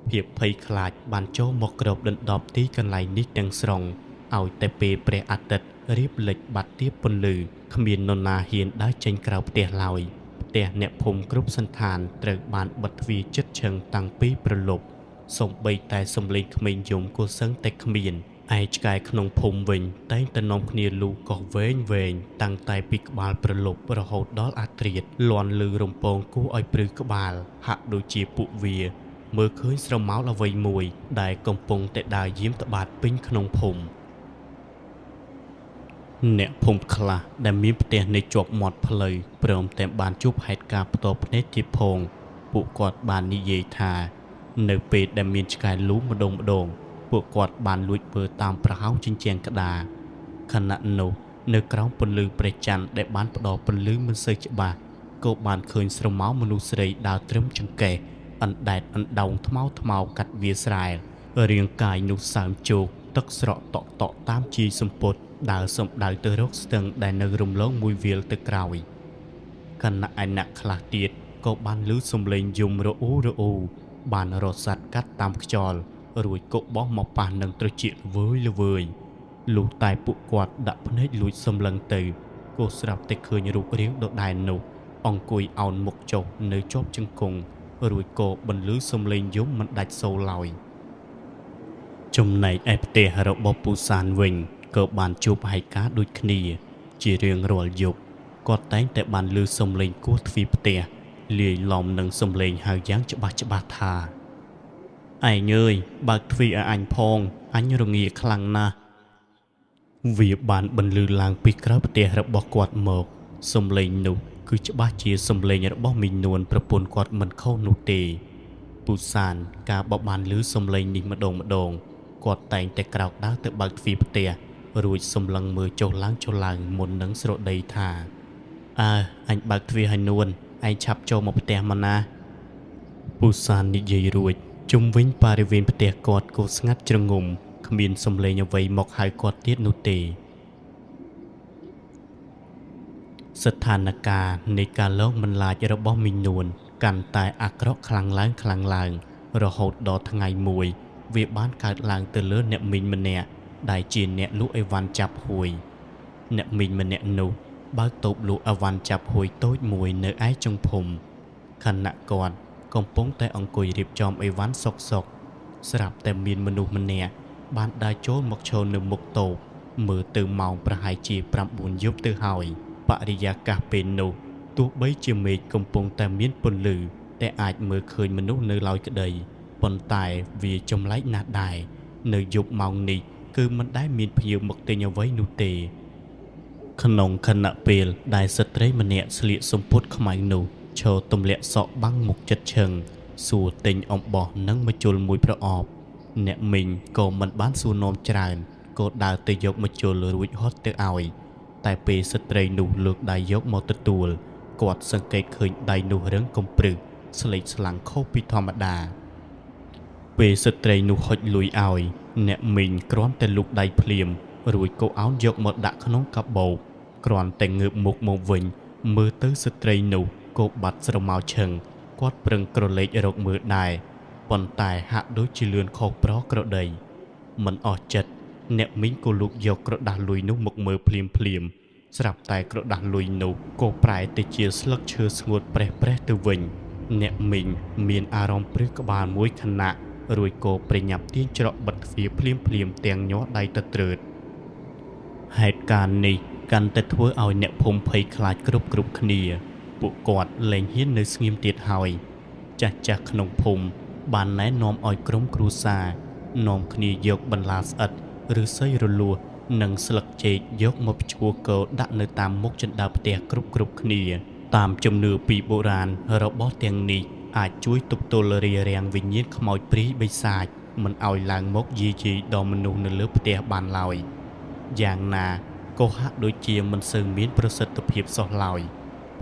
ភាពភ័យខ្លាចបានចូលមកគ្របដណ្ដប់ទីកន្លែងនេះទាំងស្រុងឲ្យតែពេលព្រះអាទិត្យរៀបលិចបាត់ទាបពន្លឺគ្មាននរណាហ៊ានដើរចេញក្រៅផ្ទះឡើយផ្ទះអ្នកភូមិគ្រប់សន្តានត្រូវបានបិទទ្វារជិតឈឹងតាំងពីព្រលប់សូម្បីតែសំឡេងក្មេងយំក៏សឹងតែគ្មានឯឆ្កែក្នុងភូមិវិញតែងតែនាំគ្នាលូកោះវែងតាំងតែពីក្បាលព្រលប់រហូតដល់អាត្រៀតលាន់ឮរំពងគួរឲ្យព្រឺក្បាលហាក់ដូចជាពួកវាមើលឃើញស្រមោលអ្វីមួយដែលកំពុងតែដើរយាមត្បាតពេញក្នុងភូមិអ្នកភូមិខ្លះដែលមានផ្ទះនៅជាប់មាត់ផ្លូវព្រមទាំងបានជួបហេតុការណ៍ផ្ទាល់ភ្នែកទៀតផងពួកគាត់បាននិយាយថានៅពេលដែលមានឆ្កែលូម្ដងពួកគាត់បានលួចមើលតាមប្រហោងជញ្ជាំងក្តារខណៈនោះនៅក្រោមពន្លឺព្រះច័ន្ទដែលបានផ្ដល់ពន្លឺមិនសូវច្បាស់ក៏បានឃើញស្រមោលមនុស្សស្រីដើរត្រឹមចង្កេះអណ្ដែតអណ្ដោងថ្មកាត់វាស្រែលរាងកាយនោះសើមជោកទឹកស្រក់តក់តាមជីសម្ពុតដើរសំដៅទៅរកស្ទឹងដែលនៅរំលងមួយវាលទៅក្រោយខណៈឯអ្នកខ្លះទៀតក៏បានឮសំឡេងយំរអ៊ូបានរត់សัตว์កាត់តាមខ្យល់រួចក៏បោះមកប៉ះនឹងត្រចៀកល្វើយលុះតែពួកគាត់ដាក់ភ្នែកលួចសម្លឹងទៅក៏ស្រាប់តែឃើញរូបរាងដដែលនោះអង្គុយអោនមុខចុះនៅជាប់ជង្គង់រួចក៏បន្លឺសំឡេងយំមិនដាច់សូរឡើយចំណែកឯផ្ទះរបស់ពូសានវិញក៏បានជួបហេតុការណ៍ដូចគ្នាជារៀងរាល់យប់គាត់តែងតែបានឮសំឡេងគោះទ្វារផ្ទះលាយឡំនឹងសំឡេងហៅយ៉ាងច្បាស់ថាឯងអើយបើកទ្វារឲ្យអញផងអញរងាខ្លាំងណាស់វាបានបន្លឺឡើងពីក្រៅផ្ទះរបស់គាត់មកសំឡេងនោះគឺច្បាស់ជាសំឡេងរបស់មីងនួនប្រពន្ធគាត់មិនខុសនោះទេពូសានកាលបើបានឮសំឡេងនេះម្ដងគាត់តែងតែក្រោកដើរទៅបើកទ្វារផ្ទះ រួចសម្លឹងមើលចុះឡើងមុននឹងស្រដីថាអញបើកទ្វារឲ្យនួនឯងឆាប់ចូលមកផ្ទះមកណាពូសាននិយាយរួចជុំវិញបរិវេណផ្ទះគាត់ក៏ស្ងាត់ជ្រងំគ្មានសំឡេងអ្វីមកហៅគាត់ទៀតនោះទេស្ថានភាពនៃការលងបន្លាចរបស់មីនួនកាន់តែអាក្រក់ខ្លាំងឡើងរហូតដល់ថ្ងៃមួយវាបានកើតឡើងទៅលើអ្នកមីងម្នាក់ដែលជាអ្នកលក់អីវ៉ាន់ចាប់ហួយអ្នកមីងម្នាក់នោះបើកតូបលក់អីវ៉ាន់ចាប់ហួយតូចមួយនៅឯចុងភូមិខណៈគាត់កំពុងតែអង្គុយរៀបចំអីវ៉ាន់សុកស្រាប់តែមានមនុស្សម្នាក់បានដើរចូលមកឈរនៅមុខតូបមើលទៅម៉ោងប្រហែលជា9 យប់ទៅហើយបរិយាកាសពេលនោះទោះបីជាមេឃកំពុងតែមានពន្លឺតែអាចមើលឃើញមនុស្សនៅឡើយក្តីប៉ុន្តែវាចម្លែកណាស់ដែរនៅយប់ម៉ោងនេះគឺមិនដែលមានភ្ញៀវមកទិញអ្វីនោះទេក្នុងខណៈពេលដែលស្ត្រីម្នាក់ស្លៀកសំពត់ខ្មៅនោះឈរទម្លាក់សក់បាំងមុខចិត្តឈឹងសួរទិញអំបោះនិងម្ជុលមួយប្រអប់អ្នកមីងក៏មិនបានសួរនាំច្រើនក៏ដើរទៅយកម្ជុលរួចហត់ទៅឲ្យតែពេលស្ត្រីនោះលើកដៃយកមកទទួលគាត់សង្កេតឃើញដៃនោះរឹងកំព្រឹសស្លេកស្លាំងខុសពីធម្មតាពេលស្ត្រីនោះហុចលុយឲ្យអ្នកមីងគ្រាន់តែលូកដៃភ្លាមរួចក៏អោនយកមកដាក់ក្នុងកាបូបគ្រាន់តែងើបមុខមកវិញមើលទៅស្ត្រីនោះក៏បាត់ស្រមោលឈឹងគាត់ប្រឹងក្រឡេករកមើលដែរប៉ុន្តែហាក់ដូចជាលឿនខុសប្រក្រតីមិនអស់ចិត្តអ្នកមីងក៏លូកយកក្រដាស់លុយនោះមកមើលភ្លាមស្រាប់តែក្រដាស់លុយនោះក៏ប្រែទៅជាស្លឹកឈើស្ងួតប្រេះទៅវិញអ្នកមីងមានអារម្មណ៍ព្រឺក្បាលមួយខណៈរួចក៏ប្រញាប់ទាញច្រកបិទទ្វារភ្លាមទាំងញ័រដៃទៅត្រើតហេតុការណ៍នេះកាន់តែធ្វើឲ្យអ្នកភូមិភ័យខ្លាចគ្រប់គ្នាពួកគាត់លែងហ៊ាននៅស្ងៀមទៀតហើយចាស់ក្នុងភូមិបានណែនាំឲ្យក្រុមគ្រួសារនាំគ្នាយកបន្លាស្អិតឬសីរលួសនិងស្លឹកចេកយកមកភ្ជួរកោដាក់នៅតាមមុខជណ្ដើរផ្ទះគ្រប់គ្នាតាមជំនឿពីបុរាណរបស់ទាំងនេះអាចជួយទប់ទល់រារាំងវិញ្ញាណខ្មោចព្រាយបិសាចមិនឲ្យឡើងមកយាយដល់មនុស្សនៅលើផ្ទះបានឡើយយ៉ាងណាក៏ហាក់ដូចជាមិនសូវមានប្រសិទ្ធភាពសោះឡើយ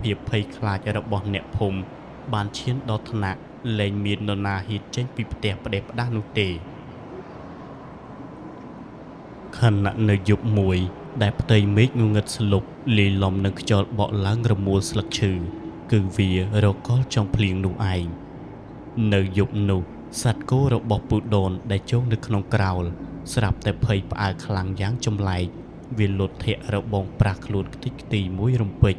ភាពភ័យខ្លាចរបស់អ្នកភូមិបានឈានដល់ថ្នាក់លែងមាននរណាហ៊ានចេញពីផ្ទះផ្ដេសផ្ដាស់នោះទេខណៈនៅយប់មួយដែលផ្ទៃមេឃងងឹតស្លុបលាយឡំនឹងខ្យល់បក់ឡើងរមួលស្លឹកឈើគឺវារកលចង់ភ្លៀងនោះឯងនៅយប់នោះសត្វគោរបស់ពូដូនដែលជោងនៅក្នុងក្រោលស្រាប់តែភ័យផ្អើលខ្លាំងយ៉ាងចម្លែកវាលុតធាក់របងប្រាស់ខ្លួនខ្ទេចខ្ទីមួយរំពេច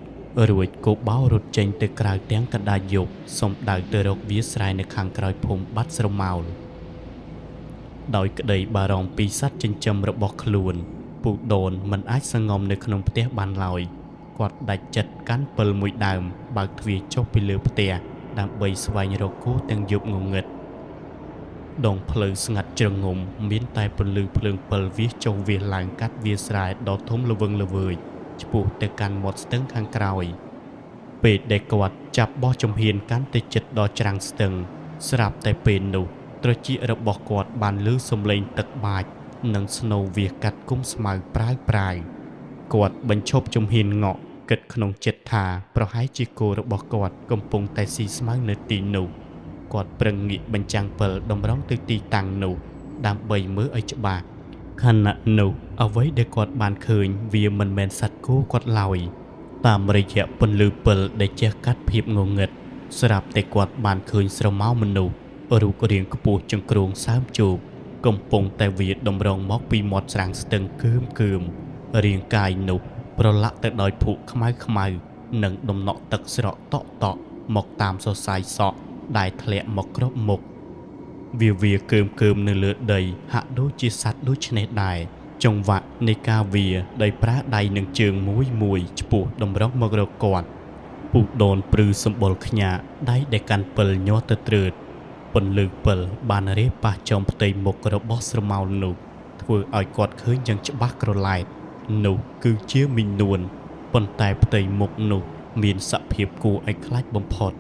រួចក៏បោរត់ចេញទៅក្រៅទាំងកណ្ដាលយប់សំដៅទៅរកវាស្រែនៅខាងក្រោយភូមិបាត់ស្រមោលដោយក្តីបារម្ភពីសត្វចិញ្ចឹមរបស់ខ្លួនពូដូនមិនអាចសង្ងំនៅក្នុងផ្ទះបានឡើយគាត់ដាច់ចិត្តកាន់ពិលមួយដើមបើកទ្វារចុះពីលើផ្ទះដើម្បីស្វែងរកគោទាំងយប់ងងឹតដងផ្លូវស្ងាត់ជ្រងំមានតែពន្លឺភ្លើងពិលវាសចុះវាសឡើងកាត់វាស្រែដ៏ធំល្វឹងល្វើយឆ្ពោះទៅកាន់មាត់ស្ទឹងខាងក្រោយពេលដែលគាត់ចាប់បោះជំហានកាន់ទៅជិតដល់ច្រាំងស្ទឹងស្រាប់តែពេលនោះត្រចៀករបស់គាត់បានលឺសំឡេងទឹកបាចនិងស្នូវាសកាត់គុំស្មៅប្រាវគាត់បញ្ឈប់ជំហានងក់គិតក្នុងចិត្តថាប្រហែលជាគោរបស់គាត់កំពុងតែស៊ីស្មៅនៅទីនោះគាត់ប្រឹងងាកបញ្ចាំងពិលតម្រង់ទៅទីតាំងនោះដើម្បីមើលឲ្យច្បាស់ខណៈនោះអ្វីដែលគាត់បានឃើញវាមិនមែនសត្វគោគាត់ឡើយតាមរយៈពន្លឺពិលដែលជះកាត់ភាពងងឹតស្រាប់តែគាត់បានឃើញស្រមោលមនុស្សរូបរាងខ្ពស់ចង្គ្រោងសើមជោកកំពុងតែវាតម្រង់មកពីមាត់ច្រាំងស្ទឹងគឿមរាងកាយនោះប្រឡាក់ទៅដោយភក់ខ្មៅនិងដំណក់ទឹកស្រក់តក់មកតាមសរសៃសក់ដែលធ្លាក់មកគ្របមុខវាកើមនៅលើដីហាក់ដូចជាសត្វដូចនេះដែរចង្វាក់នៃការវាដោយប្រើដៃនិងជើងមួយឆ្ពោះតម្រង់មករកគាត់ពូដូនព្រឺសម្បុរខ្ញាដៃដែលកាន់ពិលញ័រទៅត្រើតពន្លឺពិលបានរាប៉ះចំផ្ទៃមុខរបស់ស្រមោលនោះធ្វើឲ្យគាត់ឃើញយ៉ាងច្បាស់ក្រឡែតនោះគឺជាមីនួនប៉ុន្តែផ្ទៃមុខនោះមានសភាពគួរឲ្យខ្លាចបំផុត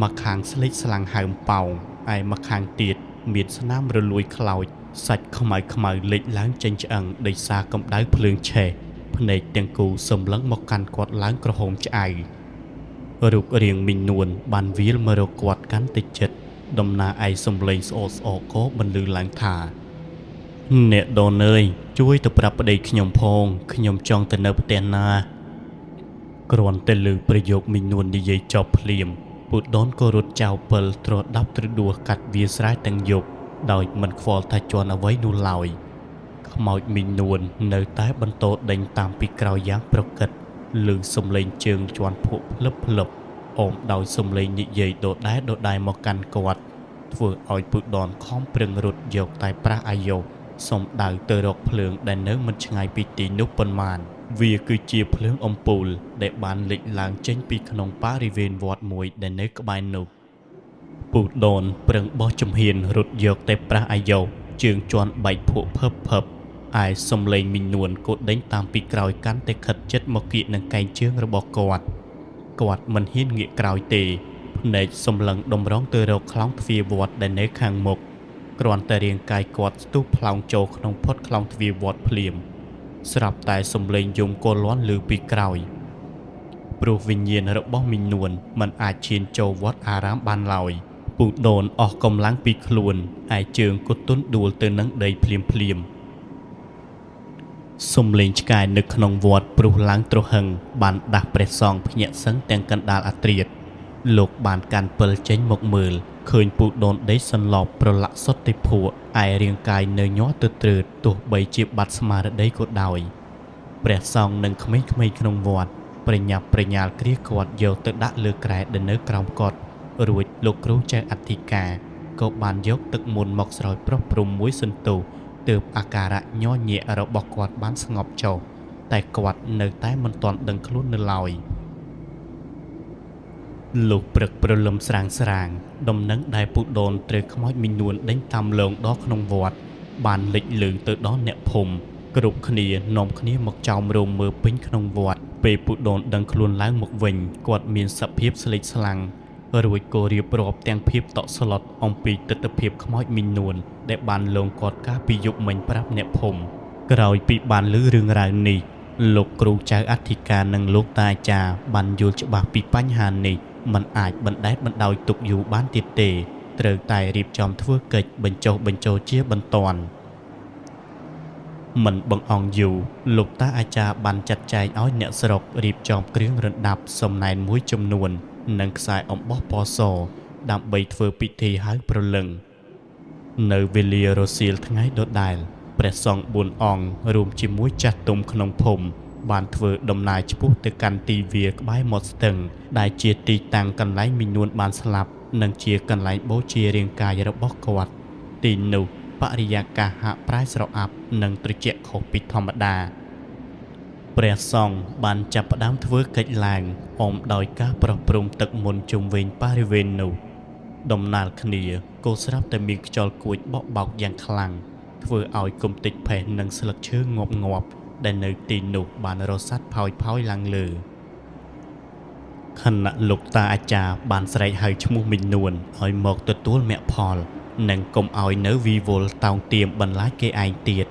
ម្ខាងស្លេកស្លាំងហើមប៉ោងឯម្ខាងទៀតមានស្នាមរលួយខ្លោច សាច់ខ្មៅខ្មៅលេចឡើងចេញឆ្អឹងដោយសារកម្ដៅភ្លើងឆេះភ្នែកទាំងគូសម្លឹងមកកាន់គាត់ឡើងក្រហមឆ្អៅរូបរាងមីងនួនបានវាលមករកគាត់កាន់តិចចិត្តដំណើរឯសំឡេងស្អូតស្អកក៏បន្លឺឡើងថាអ្នកដូនអើយជួយទៅប្រាប់ប្តីខ្ញុំផងខ្ញុំចង់ទៅនៅផ្ទះណាគ្រាន់តែលើប្រយោគមីងនួននិយាយចប់ភ្លាមពូដូនក៏រត់ចោលពិលត្រដាប់ត្រដួសកាត់វាស្រែទាំងយប់ដោយមិនខ្វល់ថាជន់អ្វីនោះឡើយខ្មោចមីងនួននៅតែបន្តដេញតាមពីក្រោយយ៉ាងប្រកិតឮសំឡេងជើងជន់ភក់ភ្លឹបភ្លឹបអមដោយសំឡេងនិយាយដដែលមកកាន់គាត់ធ្វើឲ្យពូដូនខំប្រឹងរត់យកតែប្រាស់អាយុសុំដៅទៅរកភ្លើងដែលនៅមិនឆ្ងាយពីទីនោះប៉ុន្មានវាគឺជាភ្លើងអំពូលដែលបានលេចឡើងចេញពីក្នុងបរិវេណវត្តមួយដែលនៅក្បែរនោះពូដូនប្រឹងបោះជំហានរត់យកតែប្រាស់អាយុជើងជន់បែកភក់ភឹបភឹបឯសំឡេងមីងនួនក៏ដេញតាមពីក្រោយកាន់តែខិតជិតមកគៀកនឹងកែងជើងរបស់គាត់មិនហ៊ានងាកក្រោយទេភ្នែកសម្លឹងដំរងទៅរកខ្លោងទ្វារវត្តដែលនៅខាងមុខគ្រាន់តែរាងកាយគាត់ស្ទុះផ្លោងចូលក្នុងផុតខ្លោងទ្វារវត្តភ្លាមស្រាប់តែសំឡេងយំក៏លាន់ឮពីក្រោយព្រោះវិញ្ញាណរបស់មីងនួនមិនអាចឈានចូលវត្តអារាមបានឡើយពូដូនអស់កម្លាំងពីខ្លួនឯជើងក៏ទន់ដួលទៅនឹងដីភ្លាមសំឡេងឆ្កែនៅក្នុងវត្តព្រុសឡើងទ្រហឹងបានដាស់ព្រះសង្ឃភ្ញាក់សឹងទាំងកណ្ដាលអាត្រៀតលោកបានកាន់ពិលចេញមកមើលឃើញពូដូនដេកសន្លប់ប្រឡាក់សុទ្ធតែភក់ឯរាងកាយនៅញាស់ទៅត្រើតទោះបីជាបាត់ស្មារតីក៏ដោយព្រះសង្ឃនិងក្មេងៗក្នុងវត្តប្រញាប់ប្រញាល់គ្រាគាត់យកទៅដាក់លើក្រែដែលនៅក្រោមកត់រួចលោកគ្រូចៅអធិការក៏បានយកទឹកមុនមកស្រោចប្រោះព្រំមួយសន្ទុះទើបអាការៈញ័រញាក់របស់គាត់បានស្ងប់ចុះតែគាត់នៅតែមិនទាន់ដឹងខ្លួននៅឡើយលោកព្រឹកព្រលឹមស្រាងដំណឹងដែលពូដូនត្រូវខ្មោចមីងនួនដេញតាមលងដល់ក្នុងវត្តបានលេចលឺទៅដល់អ្នកភូមិគ្រប់គ្នានាំគ្នាមកចោមរោមមើលពេញក្នុងវត្តពេលពូដូនដឹងខ្លួនឡើងមកវិញគាត់មានសភាពស្លេកស្លាំងរួចក៏រៀបរាប់ទាំងភាពតក់ស្លុតអំពីទិដ្ឋភាពខ្មោចមីងនួនដែលបានលងគាត់កាលពីយប់មិញប្រាប់អ្នកភូមិក្រោយពីបានឮរឿងរ៉ាវនេះលោកគ្រូចៅអធិការនិងលោកតាអាចារ្យបានយល់ច្បាស់ពីបញ្ហានេះមិនអាចបណ្តែតបណ្ដោយទុកយូរបានទៀតទេត្រូវតែរៀបចំធ្វើកិច្ចបញ្ចុះបញ្ចូលជាបន្ទាន់មិនបង្អង់យូរលោកតាអាចារ្យបានចាត់ចែងឲ្យអ្នកស្រុករៀបចំគ្រឿងរណ្ដាប់សំណែនមួយចំនួននិងខ្សែអំបោះពណ៌សដើម្បីធ្វើពិធីហៅព្រលឹងនៅវេលារសៀលថ្ងៃដដែលព្រះសង្ឃ4អង្គរួមជាមួយចាស់ទុំក្នុងភូមិបានធ្វើដំណើរឆ្ពោះទៅកាន់ទីវាលក្បែរមាត់ស្ទឹងដែលជាទីតាំងកន្លែងមីងនួនបានស្លាប់និងជាកន្លែងបូជារាងកាយរបស់គាត់ទីនោះបរិយាកាសហាក់ប្រែស្រអាប់និងត្រជាក់ខុសពីធម្មតាព្រះសង្ឃបានចាប់ផ្ដើមធ្វើកិច្ចឡើងអមដោយការប្រោះព្រំទឹកមន្តជុំវិញបរិវេណនោះដំណាលគ្នាក៏ស្រាប់តែមានខ្យល់គួចបក់បោកយ៉ាងខ្លាំងធ្វើឲ្យគុំតិចផេះនិងស្លឹកឈើងាប់ដែលនៅទីនោះបានរសាត់ផោយឡើងលើខណៈលោកតាអាចារ្យបានស្រែកហៅឈ្មោះមីងនួនឲ្យមកទទួលមគ្គផលនិងកុំឲ្យនៅវីវល់តោងទាមបន្លាចគេឯងទៀត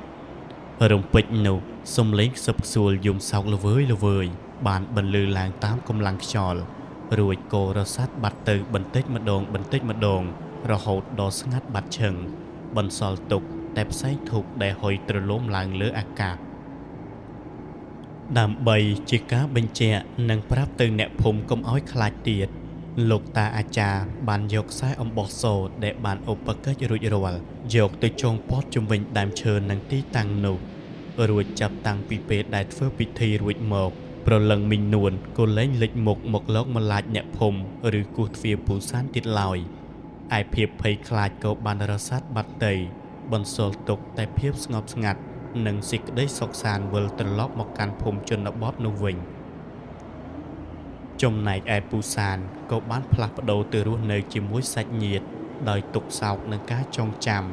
រំពេចនោះសំឡេងខ្សឹបខ្សួលយំសោកល្វើយបានបន្លឺឡើងតាមកម្លាំងខ្យល់រួចក៏រសាត់បាត់ទៅបន្តិចម្ដងរហូតដល់ស្ងាត់បាត់ឈឹងបន្សល់ទុកតែផ្សែងធូបដែលហុយទ្រលំឡើងលើអាកាសដើម្បីជាការបញ្ជាក់និងប្រាប់ទៅអ្នកភូមិកុំឲ្យខ្លាចទៀតលោកតាអាចារ្យបានយកខ្សែអំបោះសូត្រដែលបានឧបកិច្ចរួចរាល់យកទៅចងព័ទ្ធជុំវិញដើមឈើនិងទីតាំងនោះរួចចាប់តាំងពីពេលដែលធ្វើពិធីរួចមកប្រលឹងមីងនួនក៏លែងលេចមុខមកលោកម្លាចអ្នកភូមិឬគោះទ្វារពូសានទៀតឡើយឯភាពភ័យខ្លាចក៏បានរសាត់បាត់ទៅបន្សល់ទុកតែភាពស្ងប់ស្ងាត់និងសេចក្តីសុខសាន្តវិលត្រឡប់មកកាន់ភូមិជនបទនោះវិញចំណែកឯពូសានក៏បានផ្លាស់ប្ដូរទៅរស់នៅជាមួយសាច់ញាតិដោយទុក្ខសោកនឹងការចងចាំ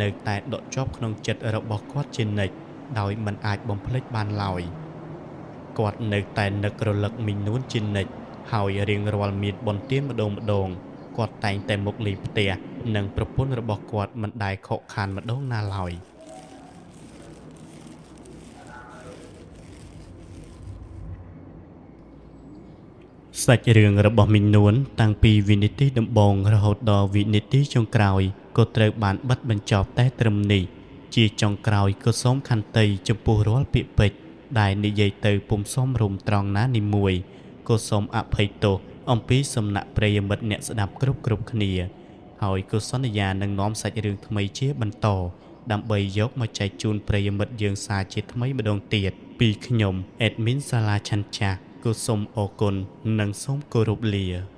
នៅតែដកជាប់ក្នុងចិត្តរបស់គាត់ជានិច្ចដោយមិនអាចបំភ្លេចបានឡើយគាត់នៅតែនឹករលឹកមីងនួនជានិច្ចហើយរៀងរាល់មានបុណ្យទានម្ដងគាត់តែងតែមកលេងផ្ទះ និងប្រពន្ធរបស់គាត់មិនដែលខកខានម្ដងណាឡើយសាច់រឿងរបស់មីងនួនតាំងពីវិនិតិដំបូងរហូតដល់វិនិតិចុងក្រោយក៏ត្រូវបានបិទបញ្ចប់តែត្រឹមនេះជាចុងក្រោយក៏សូមខន្តីចំពោះរាល់ពាក្យពេចន៍ដែលនិយាយទៅពុំសមរម្យត្រង់ណានីមួយក៏សូមអភ័យទោសអំពីសំណាក់ប្រិយមិត្តអ្នកស្ដាប់គ្រប់គ្នាហើយក៏សន្យានឹងនាំសាច់រឿងថ្មីជាបន្តដើម្បីយកមកចែកជូនប្រិយមិត្តយើងសាជាថ្មីម្ដងទៀតពីខ្ញុំ Admin សាលាឆាន់ចាស់ក៏សូមអរគុណនិងសូមគោរពលា